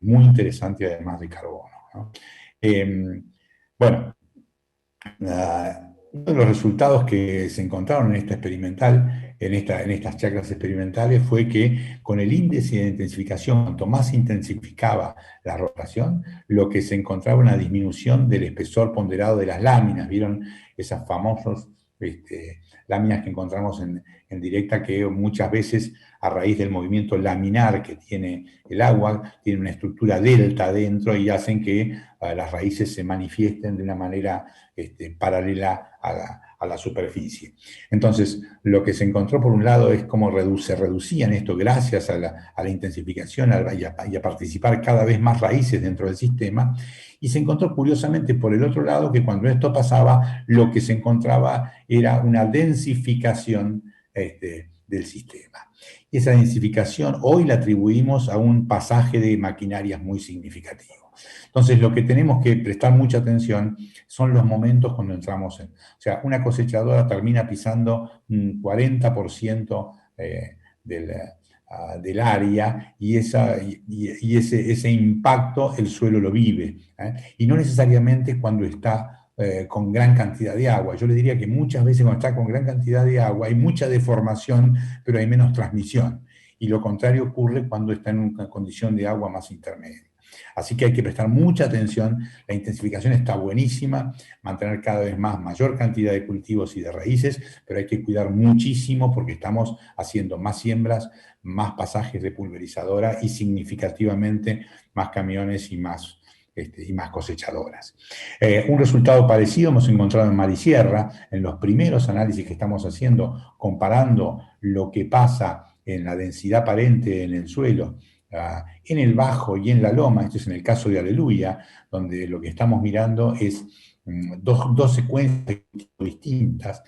S2: muy interesante, además de carbono, ¿no? Bueno, uno de los resultados que se encontraron en esta experimental, en estas chacras experimentales, fue que con el índice de intensificación, cuanto más se intensificaba la rotación, lo que se encontraba una disminución del espesor ponderado de las láminas. ¿Vieron esas famosas láminas que encontramos en directa, que muchas veces, a raíz del movimiento laminar que tiene el agua, tiene una estructura delta dentro y hacen que las raíces se manifiesten de una manera paralela a la superficie? Entonces, lo que se encontró por un lado es cómo se reducían esto gracias a la intensificación y a participar cada vez más raíces dentro del sistema, y se encontró curiosamente por el otro lado que cuando esto pasaba, lo que se encontraba era una densificación del sistema. Y esa densificación hoy la atribuimos a un pasaje de maquinarias muy significativo. Entonces, lo que tenemos que prestar mucha atención son los momentos cuando entramos o sea, una cosechadora termina pisando un 40% del área, y ese impacto el suelo lo vive, y no necesariamente cuando está con gran cantidad de agua. Yo les diría que muchas veces cuando está con gran cantidad de agua hay mucha deformación, pero hay menos transmisión, y lo contrario ocurre cuando está en una condición de agua más intermedia. Así que hay que prestar mucha atención. La intensificación está buenísima, mantener cada vez mayor cantidad de cultivos y de raíces, pero hay que cuidar muchísimo porque estamos haciendo más siembras, más pasajes de pulverizadora y significativamente más camiones y más cosechadoras. Un resultado parecido hemos encontrado en Marisierra, en los primeros análisis que estamos haciendo, comparando lo que pasa en la densidad aparente en el suelo, en el bajo y en la loma. Esto es en el caso de Aleluya, donde lo que estamos mirando es dos secuencias distintas,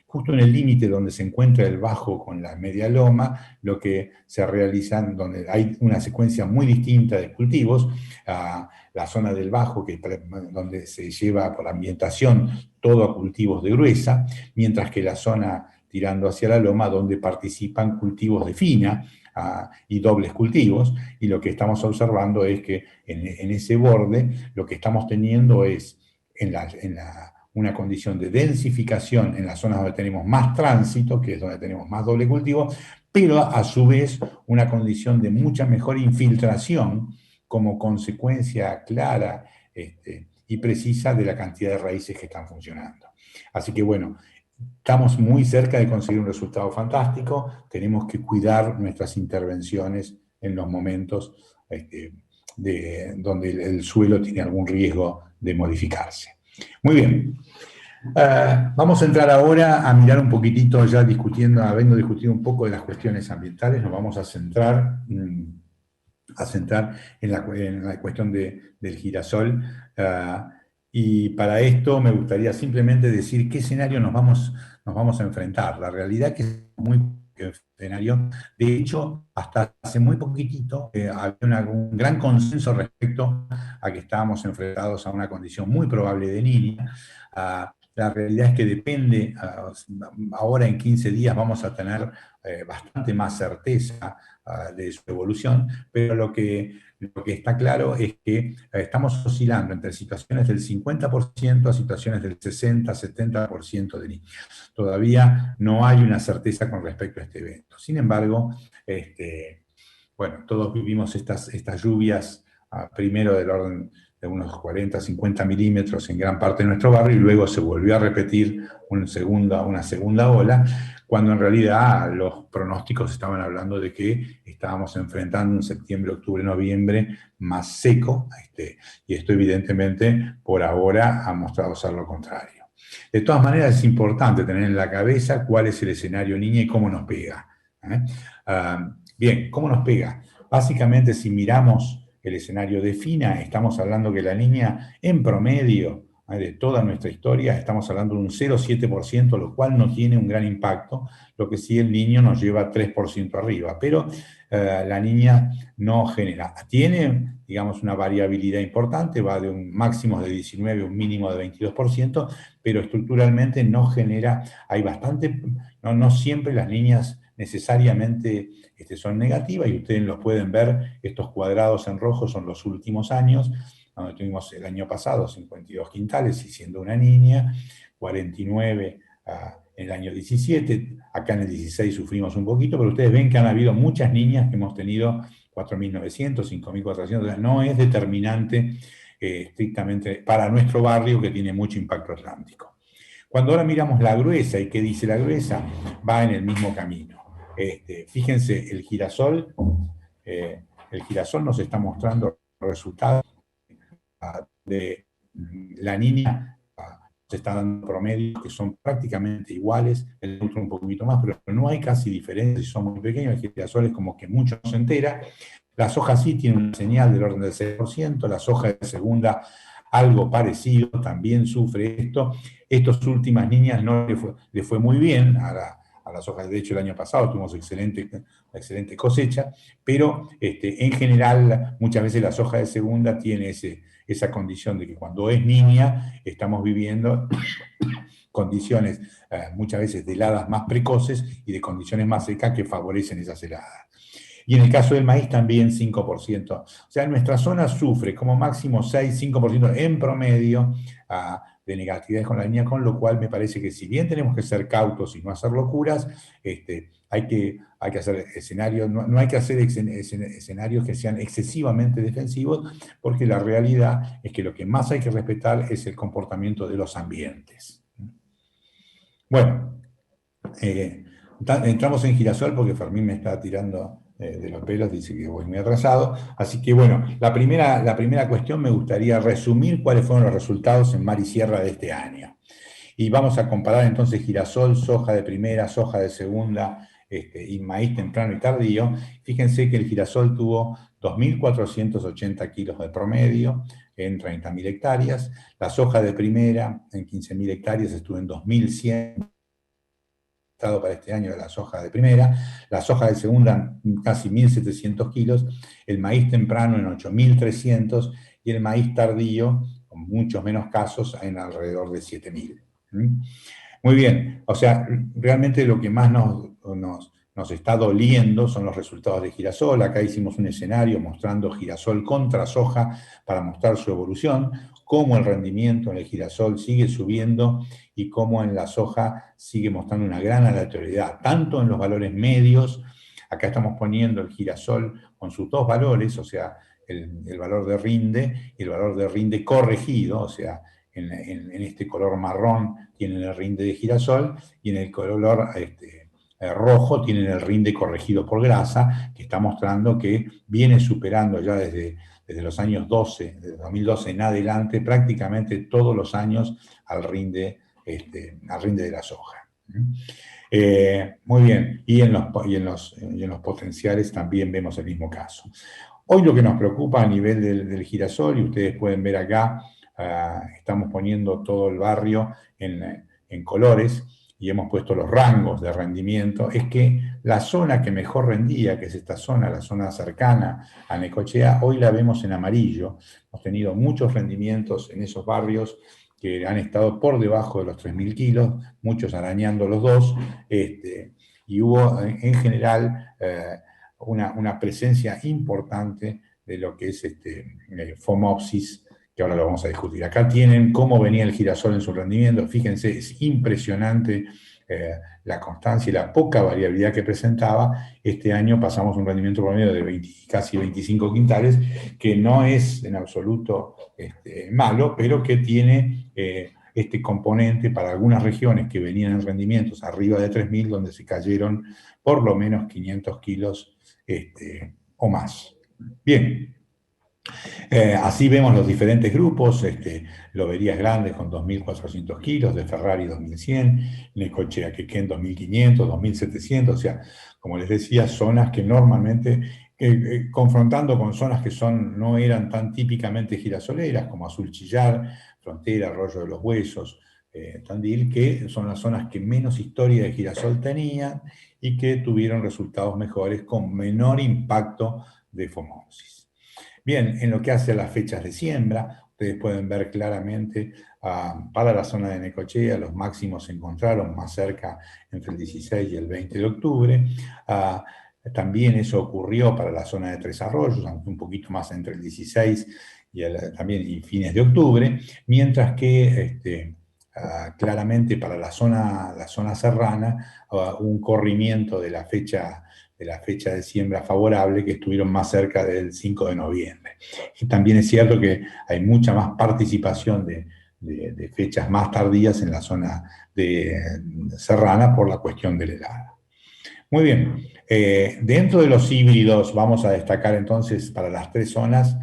S2: justo en el límite donde se encuentra el bajo con la media loma, lo que se realizan, donde hay una secuencia muy distinta de cultivos, la zona del bajo, donde se lleva por ambientación todo a cultivos de gruesa, mientras que la zona tirando hacia la loma, donde participan cultivos de fina, y dobles cultivos, y lo que estamos observando es que en ese borde lo que estamos teniendo es una condición de densificación en las zonas donde tenemos más tránsito, que es donde tenemos más doble cultivo, pero a su vez una condición de mucha mejor infiltración como consecuencia clara y precisa de la cantidad de raíces que están funcionando. Así que bueno, estamos muy cerca de conseguir un resultado fantástico. Tenemos que cuidar nuestras intervenciones en los momentos donde el suelo tiene algún riesgo de modificarse. Muy bien. Vamos a entrar ahora a mirar un poquitito, ya habiendo discutido un poco de las cuestiones ambientales, nos vamos a centrar en la cuestión del girasol. Y para esto me gustaría simplemente decir qué escenario nos vamos a enfrentar. La realidad es que es muy escenario. De hecho, hasta hace muy poquitito había un gran consenso respecto a que estábamos enfrentados a una condición muy probable de Niña. La realidad es que depende, ahora en 15 días vamos a tener bastante más certeza de su evolución, pero lo que está claro es que estamos oscilando entre situaciones del 50% a situaciones del 60-70% de niños. Todavía no hay una certeza con respecto a este evento. Sin embargo, bueno, todos vivimos estas lluvias, primero del orden de unos 40-50 milímetros en gran parte de nuestro barrio, y luego se volvió a repetir una segunda ola, cuando en realidad los pronósticos estaban hablando de que estábamos enfrentando un septiembre, octubre, noviembre más seco, y esto evidentemente por ahora ha mostrado ser lo contrario. De todas maneras es importante tener en la cabeza cuál es el escenario niña y cómo nos pega. Bien, ¿cómo nos pega? Básicamente, si miramos el escenario de FINA, estamos hablando que la niña en promedio de toda nuestra historia, estamos hablando de un 0,7%, lo cual no tiene un gran impacto, lo que sí el niño nos lleva 3% arriba, pero la niña no genera. Tiene, digamos, una variabilidad importante, va de un máximo de 19 a un mínimo de 22%, pero estructuralmente no genera, hay bastante, no siempre las niñas necesariamente son negativas, y ustedes los pueden ver, estos cuadrados en rojo son los últimos años, donde tuvimos el año pasado 52 quintales y siendo una niña, 49 en el año 17, acá en el 16 sufrimos un poquito, pero ustedes ven que han habido muchas niñas que hemos tenido 4.900, 5.400, no es determinante estrictamente para nuestro barrio, que tiene mucho impacto atlántico. Cuando ahora miramos la gruesa, ¿y qué dice la gruesa? Va en el mismo camino. Fíjense, el girasol nos está mostrando resultados de la niña, se está dando promedios que son prácticamente iguales, el otro un poquito más, pero no hay casi diferencias, son muy pequeños, el girasol es como que mucho no se entera. La soja sí tiene una señal del orden del 6%, la soja de segunda algo parecido, también sufre esto. Estas últimas niñas no le fue muy bien a las hojas. De hecho, el año pasado tuvimos excelente cosecha, pero en general muchas veces la soja de segunda tiene esa condición de que cuando es niña estamos viviendo condiciones muchas veces de heladas más precoces y de condiciones más secas que favorecen esas heladas. Y en el caso del maíz también 5%. O sea, nuestra zona sufre como máximo 6-5% en promedio de negatividades con la niña, con lo cual me parece que si bien tenemos que ser cautos y no hacer locuras, hay que hacer escenarios, no hay que hacer escenarios que sean excesivamente defensivos, porque la realidad es que lo que más hay que respetar es el comportamiento de los ambientes. Bueno, entramos en girasol porque Fermín me está tirando de los pelos, dice que voy muy atrasado. Así que bueno, la primera cuestión me gustaría resumir cuáles fueron los resultados en mar y sierra de este año. Y vamos a comparar entonces girasol, soja de primera, soja de segunda, y maíz temprano y tardío. Fíjense que el girasol tuvo 2.480 kilos de promedio en 30.000 hectáreas. La soja de primera en 15.000 hectáreas estuvo en 2.100 para este año de la soja de primera, la soja de segunda casi 1.700 kilos, el maíz temprano en 8.300 y el maíz tardío, con muchos menos casos, en alrededor de 7.000. Muy bien, o sea, realmente lo que más nos está doliendo son los resultados de girasol. Acá hicimos un escenario mostrando girasol contra soja para mostrar su evolución, cómo el rendimiento en el girasol sigue subiendo y cómo en la soja sigue mostrando una gran aleatoriedad, tanto en los valores medios. Acá estamos poniendo el girasol con sus dos valores, o sea, el valor de rinde y el valor de rinde corregido, o sea, en este color marrón tienen el rinde de girasol y en el color rojo tienen el rinde corregido por grasa, que está mostrando que viene superando ya desde los años 12, desde 2012 en adelante, prácticamente todos los años al rinde de la soja. Muy bien, y en los potenciales también vemos el mismo caso. Hoy lo que nos preocupa a nivel del girasol, y ustedes pueden ver acá, estamos poniendo todo el barrio en colores, y hemos puesto los rangos de rendimiento, es que la zona que mejor rendía, que es esta zona, la zona cercana a Necochea, hoy la vemos en amarillo. Hemos tenido muchos rendimientos en esos barrios que han estado por debajo de los 3.000 kilos, muchos arañando los dos, y hubo en general una presencia importante de lo que es Phomopsis, que ahora lo vamos a discutir. Acá tienen cómo venía el girasol en su rendimiento. Fíjense, es impresionante la constancia y la poca variabilidad que presentaba. Este año pasamos un rendimiento promedio de casi 25 quintales, que no es en absoluto malo, pero que tiene este componente para algunas regiones que venían en rendimientos arriba de 3.000, donde se cayeron por lo menos 500 kilos o más. Bien. Así vemos los diferentes grupos, Loberías Grandes con 2.400 kilos, de Ferrari 2.100, Necochea Quequén 2.500, 2.700, o sea, como les decía, zonas que normalmente, confrontando con zonas que no eran tan típicamente girasoleras, como Azul Chillar, Frontera, Arroyo de los Huesos, Tandil, que son las zonas que menos historia de girasol tenían y que tuvieron resultados mejores con menor impacto de Phomopsis. Bien, en lo que hace a las fechas de siembra, ustedes pueden ver claramente para la zona de Necochea, los máximos se encontraron más cerca entre el 16 y el 20 de octubre. También eso ocurrió para la zona de Tres Arroyos, aunque un poquito más entre el 16 y fines de octubre, mientras que claramente para la zona serrana, un corrimiento de la fecha de siembra favorable, que estuvieron más cerca del 5 de noviembre. Y también es cierto que hay mucha más participación de fechas más tardías en la zona de serrana por la cuestión de la helada. Muy bien, dentro de los híbridos vamos a destacar entonces para las tres zonas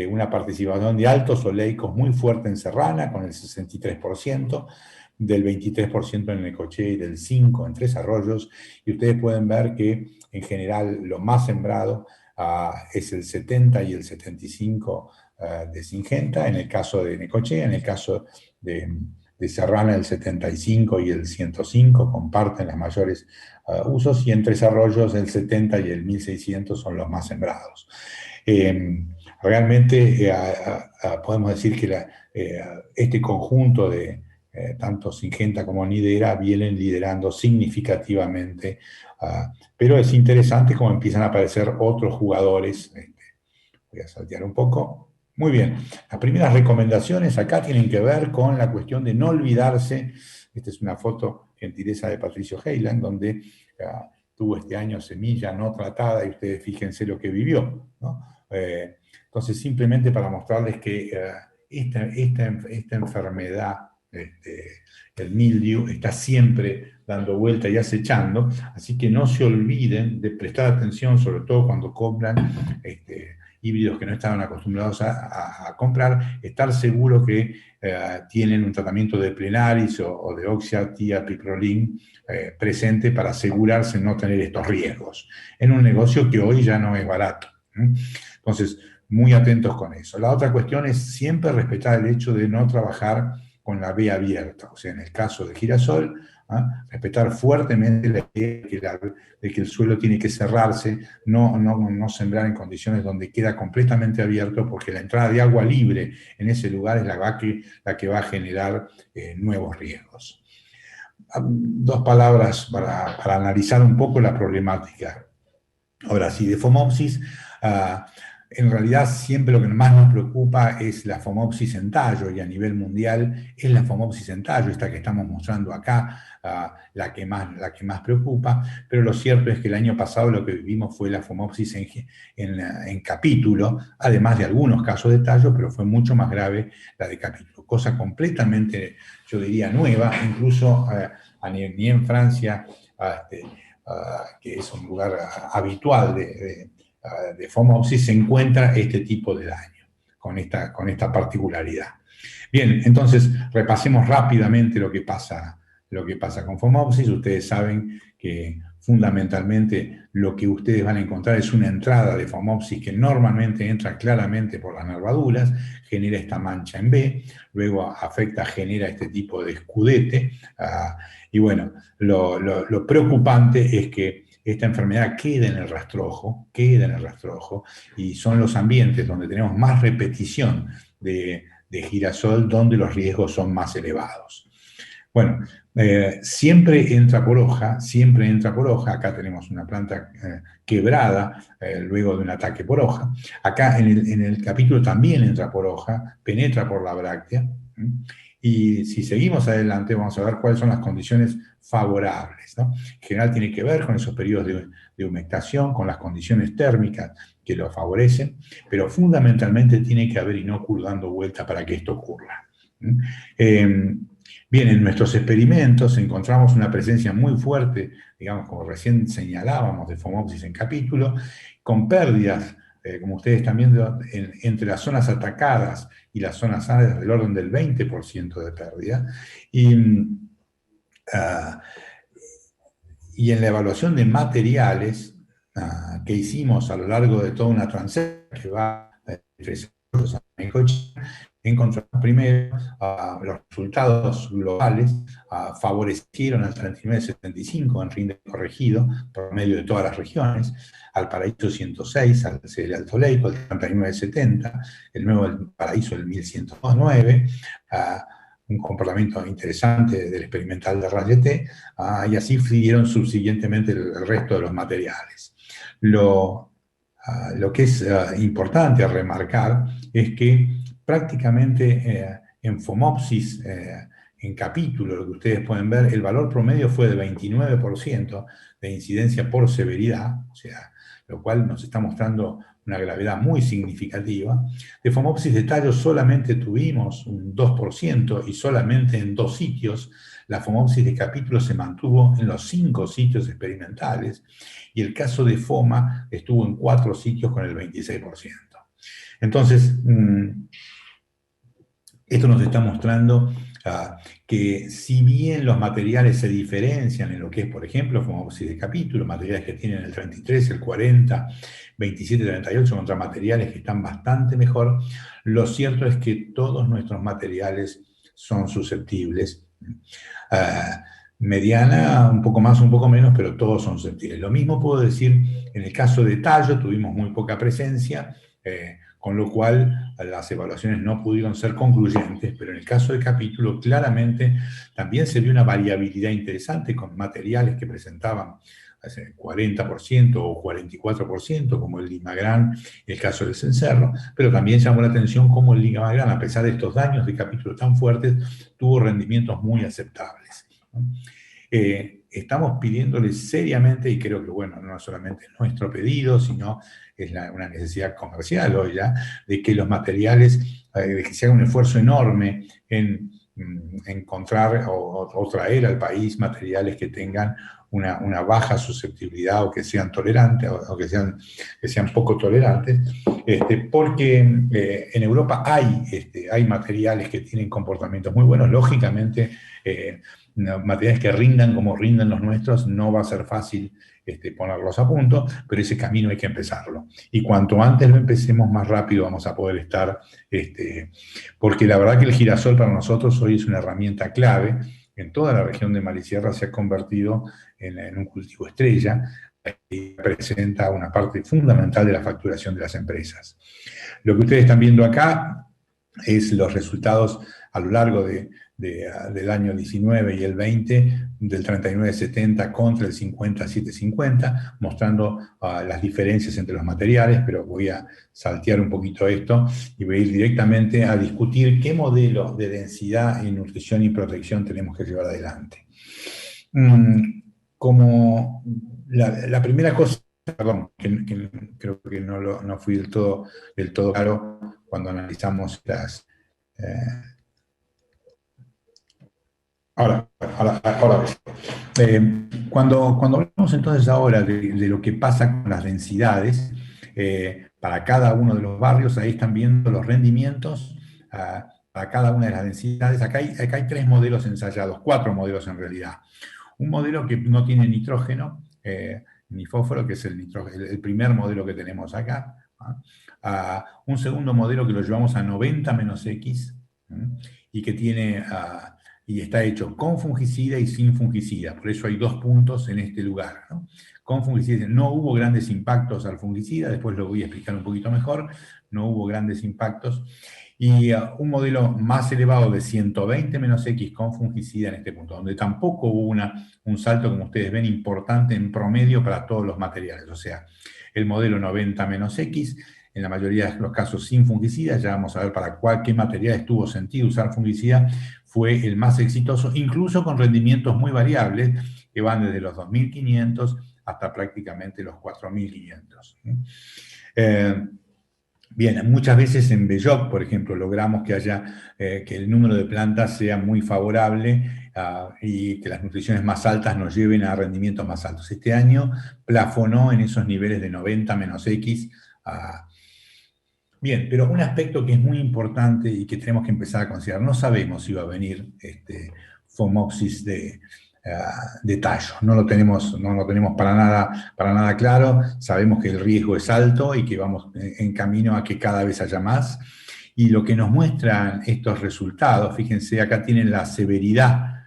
S2: una participación de altos oleicos muy fuerte en serrana, con el 63%, del 23% en Necochea y del 5% en Tres Arroyos, y ustedes pueden ver que en general lo más sembrado es el 70 y el 75 de Singenta, en el caso de Necochea, en el caso de Serrana el 75 y el 105 comparten los mayores usos, y en Tres Arroyos el 70 y el 1600 son los más sembrados. Realmente podemos decir que este conjunto de tanto Singenta como Nidera vienen liderando significativamente, pero es interesante cómo empiezan a aparecer otros jugadores. Voy a saltear un poco. Muy bien, las primeras recomendaciones acá tienen que ver con la cuestión de no olvidarse. Esta es una foto gentileza de Patricio Heyland, donde tuvo este año semilla no tratada, y ustedes fíjense lo que vivió, ¿no? Entonces, simplemente para mostrarles que esta enfermedad, el mildew, está siempre dando vuelta y acechando, así que no se olviden de prestar atención, sobre todo cuando compran híbridos que no estaban acostumbrados a comprar, estar seguro que tienen un tratamiento de Plenaris o de Oxia-Tiapiprolin presente para asegurarse de no tener estos riesgos, en un negocio que hoy ya no es barato. Entonces, muy atentos con eso. La otra cuestión es siempre respetar el hecho de no trabajar con la vía abierta, o sea, en el caso de girasol, respetar fuertemente la idea de que el suelo tiene que cerrarse, no sembrar en condiciones donde queda completamente abierto, porque la entrada de agua libre en ese lugar es la que va a generar nuevos riesgos. Dos palabras para analizar un poco la problemática. Ahora sí, de Phomopsis, en realidad siempre lo que más nos preocupa es la Phomopsis en tallo, y a nivel mundial es la Phomopsis en tallo, esta que estamos mostrando acá, la que más preocupa, pero lo cierto es que el año pasado lo que vivimos fue la Phomopsis en capítulo, además de algunos casos de tallo, pero fue mucho más grave la de capítulo, cosa completamente, yo diría, nueva, incluso ni en Francia, que es un lugar habitual de Phomopsis, se encuentra este tipo de daño, con esta particularidad. Bien, entonces repasemos rápidamente lo que pasa con Phomopsis. Ustedes saben que fundamentalmente lo que ustedes van a encontrar es una entrada de Phomopsis que normalmente entra claramente por las nervaduras, genera esta mancha en B, luego genera este tipo de escudete, y bueno, lo preocupante es que esta enfermedad queda en el rastrojo, y son los ambientes donde tenemos más repetición de girasol donde los riesgos son más elevados. Bueno, siempre entra por hoja, acá tenemos una planta quebrada luego de un ataque por hoja, acá en el capítulo también entra por hoja, penetra por la bráctea, y si seguimos adelante vamos a ver cuáles son las condiciones favorables, ¿no? En general tiene que ver con esos periodos de humectación, con las condiciones térmicas que lo favorecen, pero fundamentalmente tiene que haber inóculo dando vuelta para que esto ocurra. Bien, en nuestros experimentos encontramos una presencia muy fuerte, digamos, como recién señalábamos, de Phomopsis en capítulo, con pérdidas, como ustedes están viendo, entre las zonas atacadas y las zonas sanas del orden del 20% de pérdida. Ah, y en la evaluación de materiales que hicimos a lo largo de toda una transección que va entre México y China, encontramos primero los resultados globales favorecieron al 3975 en rinde corregido por medio de todas las regiones, al Paraíso 106, al Alto Leico, el 3970, el nuevo Paraíso el 1109, un comportamiento interesante del experimental de Rayet, y así siguieron subsiguientemente el resto de los materiales. Lo que es importante remarcar es que prácticamente en Phomopsis, en capítulo, lo que ustedes pueden ver, el valor promedio fue de 29% de incidencia por severidad, o sea, lo cual nos está mostrando una gravedad muy significativa. De Phomopsis de tallo solamente tuvimos un 2% y solamente en 2 sitios. La Phomopsis de capítulo se mantuvo en los 5 sitios experimentales y el caso de FOMA estuvo en 4 sitios con el 26%. Entonces, esto nos está mostrando que si bien los materiales se diferencian en lo que es, por ejemplo, Phomopsis de capítulo, materiales que tienen el 33, el 40, 27, 38 contra materiales que están bastante mejor, lo cierto es que todos nuestros materiales son susceptibles. Mediana, un poco más, un poco menos, pero todos son susceptibles. Lo mismo puedo decir en el caso de tallo, tuvimos muy poca presencia, con lo cual las evaluaciones no pudieron ser concluyentes, pero en el caso de capítulo claramente también se vio una variabilidad interesante con materiales que presentaban 40% o 44%, como el Limagrán, el caso del cencerro, pero también llamó la atención cómo el Limagrán, a pesar de estos daños de capítulo tan fuertes, tuvo rendimientos muy aceptables. Estamos pidiéndole seriamente, y creo que, bueno, no solamente nuestro pedido, sino es una necesidad comercial hoy ya, de que los materiales, de que se haga un esfuerzo enorme en encontrar o traer al país materiales que tengan una baja susceptibilidad o que sean tolerantes o que sean poco tolerantes, porque en Europa hay materiales que tienen comportamientos muy buenos. Lógicamente, materiales que rindan como rinden los nuestros, no va a ser fácil ponerlos a punto, pero ese camino hay que empezarlo. Y cuanto antes lo empecemos, más rápido vamos a poder estar, porque la verdad que el girasol para nosotros hoy es una herramienta clave. En toda la región de Marisierra se ha convertido en un cultivo estrella y presenta una parte fundamental de la facturación de las empresas. Lo que ustedes están viendo acá es los resultados a lo largo del año 19 y el 20 del 3970 contra el 5750, mostrando las diferencias entre los materiales, pero voy a saltear un poquito esto y voy a ir directamente a discutir qué modelos de densidad en nutrición y protección tenemos que llevar adelante. Como la primera cosa, perdón, que creo que no fui del todo claro cuando analizamos las... Ahora cuando hablamos entonces ahora de lo que pasa con las densidades, para cada uno de los barrios, ahí están viendo los rendimientos para cada una de las densidades. Acá hay 3 modelos ensayados, 4 modelos en realidad. Un modelo que no tiene nitrógeno, ni fósforo, que es el primer modelo que tenemos acá. Un segundo modelo que lo llevamos a 90 menos X, y que tiene... y está hecho con fungicida y sin fungicida. Por eso hay 2 puntos en este lugar, ¿no? Con fungicida no hubo grandes impactos al fungicida, después lo voy a explicar un poquito mejor, no hubo grandes impactos. Y un modelo más elevado de 120 menos X con fungicida en este punto, donde tampoco hubo un salto, como ustedes ven, importante en promedio para todos los materiales. O sea, el modelo 90 menos X, en la mayoría de los casos sin fungicida, ya vamos a ver para qué materiales tuvo sentido usar fungicida, fue el más exitoso, incluso con rendimientos muy variables, que van desde los 2.500 hasta prácticamente los 4.500. Bien, muchas veces en Belloc, por ejemplo, logramos que haya, que el número de plantas sea muy favorable y que las nutriciones más altas nos lleven a rendimientos más altos. Este año plafonó en esos niveles de 90 menos X. ah, Bien, pero un aspecto que es muy importante y que tenemos que empezar a considerar, no sabemos si va a venir Phomopsis de tallo, no lo tenemos para nada claro, sabemos que el riesgo es alto y que vamos en camino a que cada vez haya más, y lo que nos muestran estos resultados, fíjense, acá tienen la severidad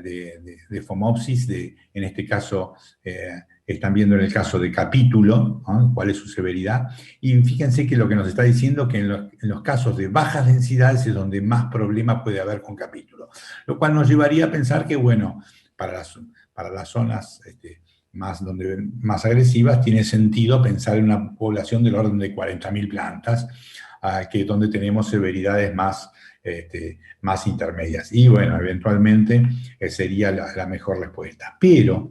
S2: de Phomopsis, en este caso están viendo en el caso de capítulo, ¿no? Cuál es su severidad, y fíjense que lo que nos está diciendo que en los casos de bajas densidades es donde más problema puede haber con capítulo, lo cual nos llevaría a pensar que, bueno, para las zonas más agresivas tiene sentido pensar en una población del orden de 40.000 plantas, que es donde tenemos severidades más intermedias. Y bueno, eventualmente sería la mejor respuesta. Pero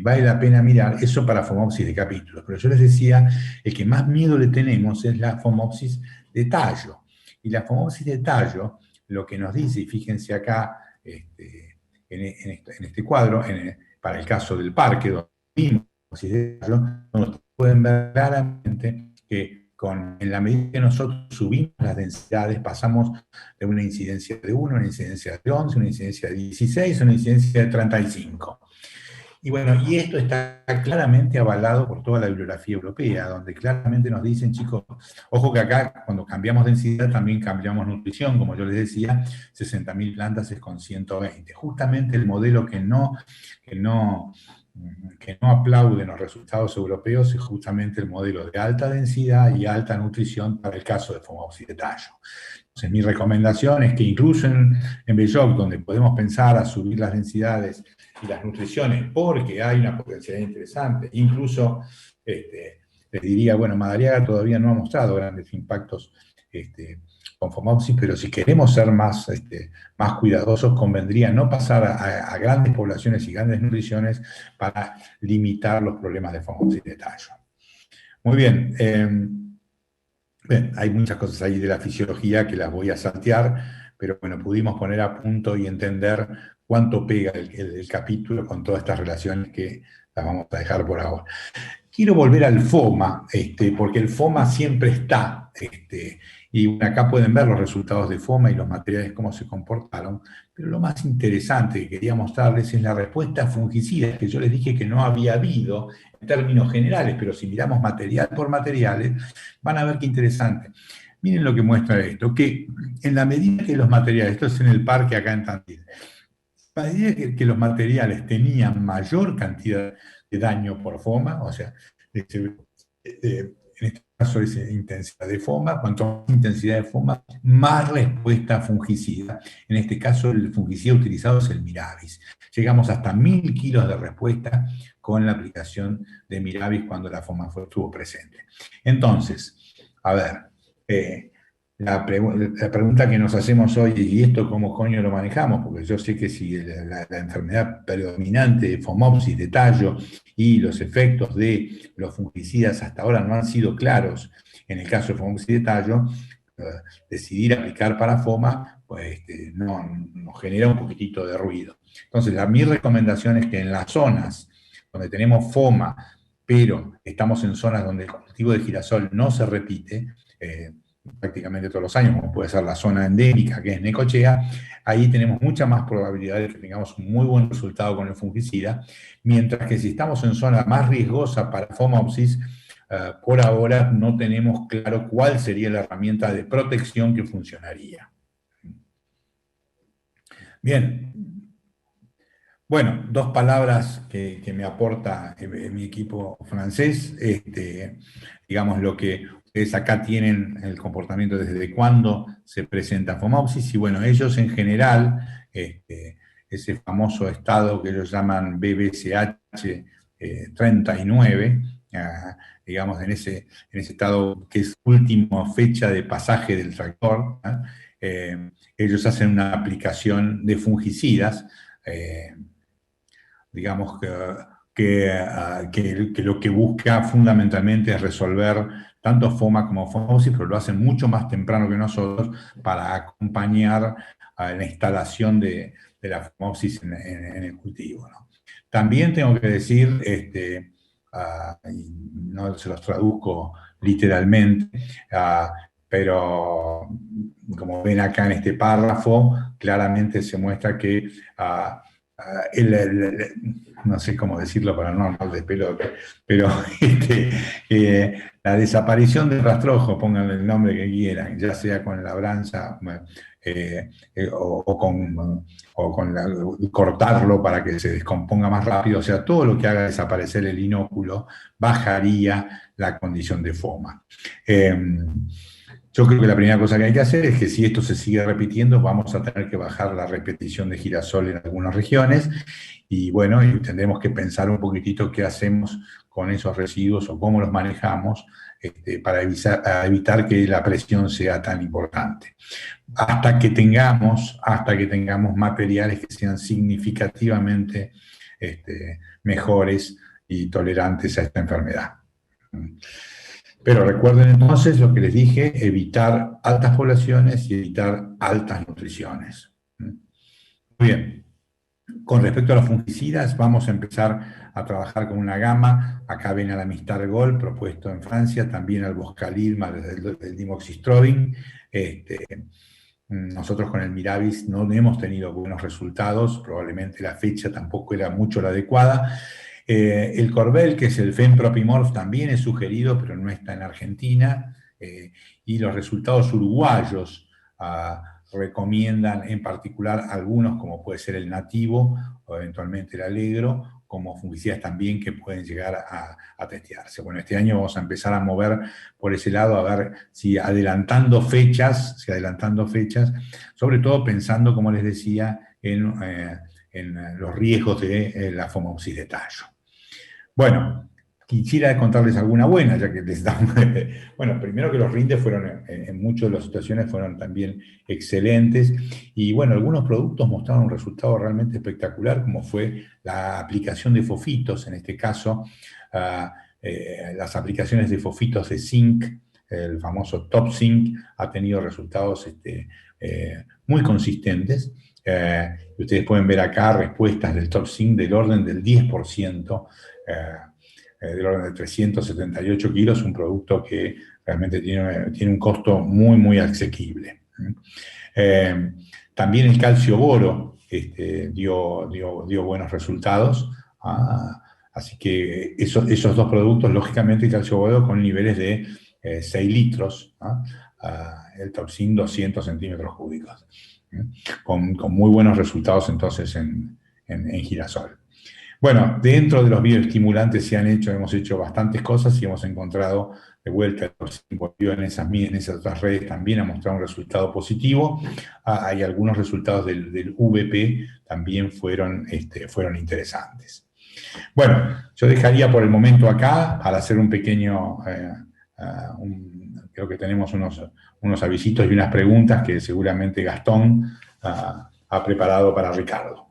S2: vale la pena mirar eso para Phomopsis de capítulos. Pero yo les decía, el que más miedo le tenemos es la Phomopsis de tallo. Y la Phomopsis de tallo, lo que nos dice, y fíjense acá en este cuadro, para el caso del parque, donde vimos Phomopsis de tallo, pueden ver claramente que en la medida que nosotros subimos las densidades, pasamos de una incidencia de 1, una incidencia de 11, una incidencia de 16, una incidencia de 35. Y bueno, y esto está claramente avalado por toda la bibliografía europea, donde claramente nos dicen, chicos, ojo que acá cuando cambiamos densidad también cambiamos nutrición, como yo les decía, 60.000 plantas es con 120. Justamente el modelo que no, que no aplauden los resultados europeos es justamente el modelo de alta densidad y alta nutrición para el caso de Phomopsis de tallo. Entonces, mi recomendación es que incluso en Belloc, donde podemos pensar a subir las densidades y las nutriciones, porque hay una potencialidad interesante, incluso les diría, bueno, Madariaga todavía no ha mostrado grandes impactos con Phomopsis, pero si queremos ser más cuidadosos, convendría no pasar a grandes poblaciones y grandes nutriciones para limitar los problemas de Phomopsis de tallo. Muy bien. Bien, hay muchas cosas ahí de la fisiología que las voy a saltear, pero bueno, pudimos poner a punto y entender cuánto pega el capítulo con todas estas relaciones que las vamos a dejar por ahora. Quiero volver al FOMA, porque el FOMA siempre está, y acá pueden ver los resultados de FOMA y los materiales, cómo se comportaron, pero lo más interesante que quería mostrarles es la respuesta fungicida, que yo les dije que no había habido en términos generales, pero si miramos material por materiales, van a ver qué interesante. Miren lo que muestra esto, que en la medida que los materiales, esto es en el parque acá en Tandil, a medida que los materiales tenían mayor cantidad de daño por FOMA, o sea, en este caso es intensidad de FOMA, cuanto más intensidad de FOMA, más respuesta fungicida. En este caso el fungicida utilizado es el Miravis. Llegamos hasta 1.000 kilos de respuesta con la aplicación de Miravis cuando la FOMA estuvo presente. Entonces, a ver, la pregunta que nos hacemos hoy, ¿y esto cómo coño lo manejamos? Porque yo sé que si la enfermedad predominante de Phomopsis de tallo y los efectos de los fungicidas hasta ahora no han sido claros en el caso de Phomopsis de tallo, decidir aplicar para FOMA pues, nos genera un poquitito de ruido. Entonces, mi recomendación es que en las zonas donde tenemos FOMA, pero estamos en zonas donde el cultivo de girasol no se repite, prácticamente todos los años, como puede ser la zona endémica, que es Necochea, ahí tenemos mucha más probabilidad de que tengamos un muy buen resultado con el fungicida, mientras que si estamos en zona más riesgosa para Phomopsis, por ahora no tenemos claro cuál sería la herramienta de protección que funcionaría. Bien. Bueno, dos palabras que me aporta mi equipo francés, digamos lo que ustedes acá tienen el comportamiento desde cuándo se presenta Phomopsis, y bueno, ellos en general, ese famoso estado que ellos llaman BBCH 39, digamos en ese estado que es última fecha de pasaje del tractor, ellos hacen una aplicación de fungicidas, digamos que que lo que busca fundamentalmente es resolver tanto FOMA como FOMOPSIS, pero lo hacen mucho más temprano que nosotros para acompañar a la instalación de la FOMOPSIS en el cultivo, ¿no? También tengo que decir, y no se los traduzco literalmente, pero como ven acá en este párrafo, claramente se muestra que no sé cómo decirlo para no hablar de pelote, pero la desaparición del rastrojo, pónganle el nombre que quieran, ya sea con labranza o con cortarlo para que se descomponga más rápido, o sea, todo lo que haga desaparecer el inóculo bajaría la condición de FOMA. Yo creo que la primera cosa que hay que hacer es que si esto se sigue repitiendo, vamos a tener que bajar la repetición de girasol en algunas regiones y bueno, y tendremos que pensar un poquitito qué hacemos con esos residuos o cómo los manejamos para evitar que la presión sea tan importante. Hasta que tengamos materiales que sean significativamente mejores y tolerantes a esta enfermedad. Pero recuerden entonces lo que les dije, evitar altas poblaciones y evitar altas nutriciones. Muy bien. Con respecto a los fungicidas, vamos a empezar a trabajar con una gama. Acá ven al Amistar-Gol, propuesto en Francia, también al Boscalil, del Dimoxystrobin. Nosotros con el Miravis no hemos tenido buenos resultados, probablemente la fecha tampoco era mucho la adecuada. El Corbel, que es el Fempropimorph, también es sugerido, pero no está en Argentina. Y los resultados uruguayos recomiendan en particular algunos, como puede ser el Nativo o eventualmente el Alegro, como fungicidas también que pueden llegar a testearse. Bueno, este año vamos a empezar a mover por ese lado, a ver si adelantando fechas, sobre todo pensando, como les decía, en los riesgos de la FOMOPSIS de tallo. Bueno, quisiera contarles alguna buena, ya que les damos... Bueno, primero que los rindes fueron, en muchas de las situaciones, fueron también excelentes. Y bueno, algunos productos mostraron un resultado realmente espectacular, como fue la aplicación de fofitos, en este caso, las aplicaciones de fofitos de zinc, el famoso Top Zinc, ha tenido resultados muy consistentes. Ustedes pueden ver acá respuestas del Top Zinc del orden del 10%, del orden de 378 kilos, un producto que realmente tiene un costo muy, muy asequible. También el calcio boro dio buenos resultados, así que esos dos productos, lógicamente el calcio boro con niveles de 6 litros, el Toxin 200 centímetros cúbicos, con muy buenos resultados entonces en girasol. Bueno, dentro de los bioestimulantes hemos hecho bastantes cosas y hemos encontrado de vuelta en esas otras redes también ha mostrado un resultado positivo. Hay algunos resultados del VP también fueron interesantes. Bueno, yo dejaría por el momento acá para hacer un pequeño, creo que tenemos unos avisitos y unas preguntas que seguramente Gastón ha preparado para Ricardo.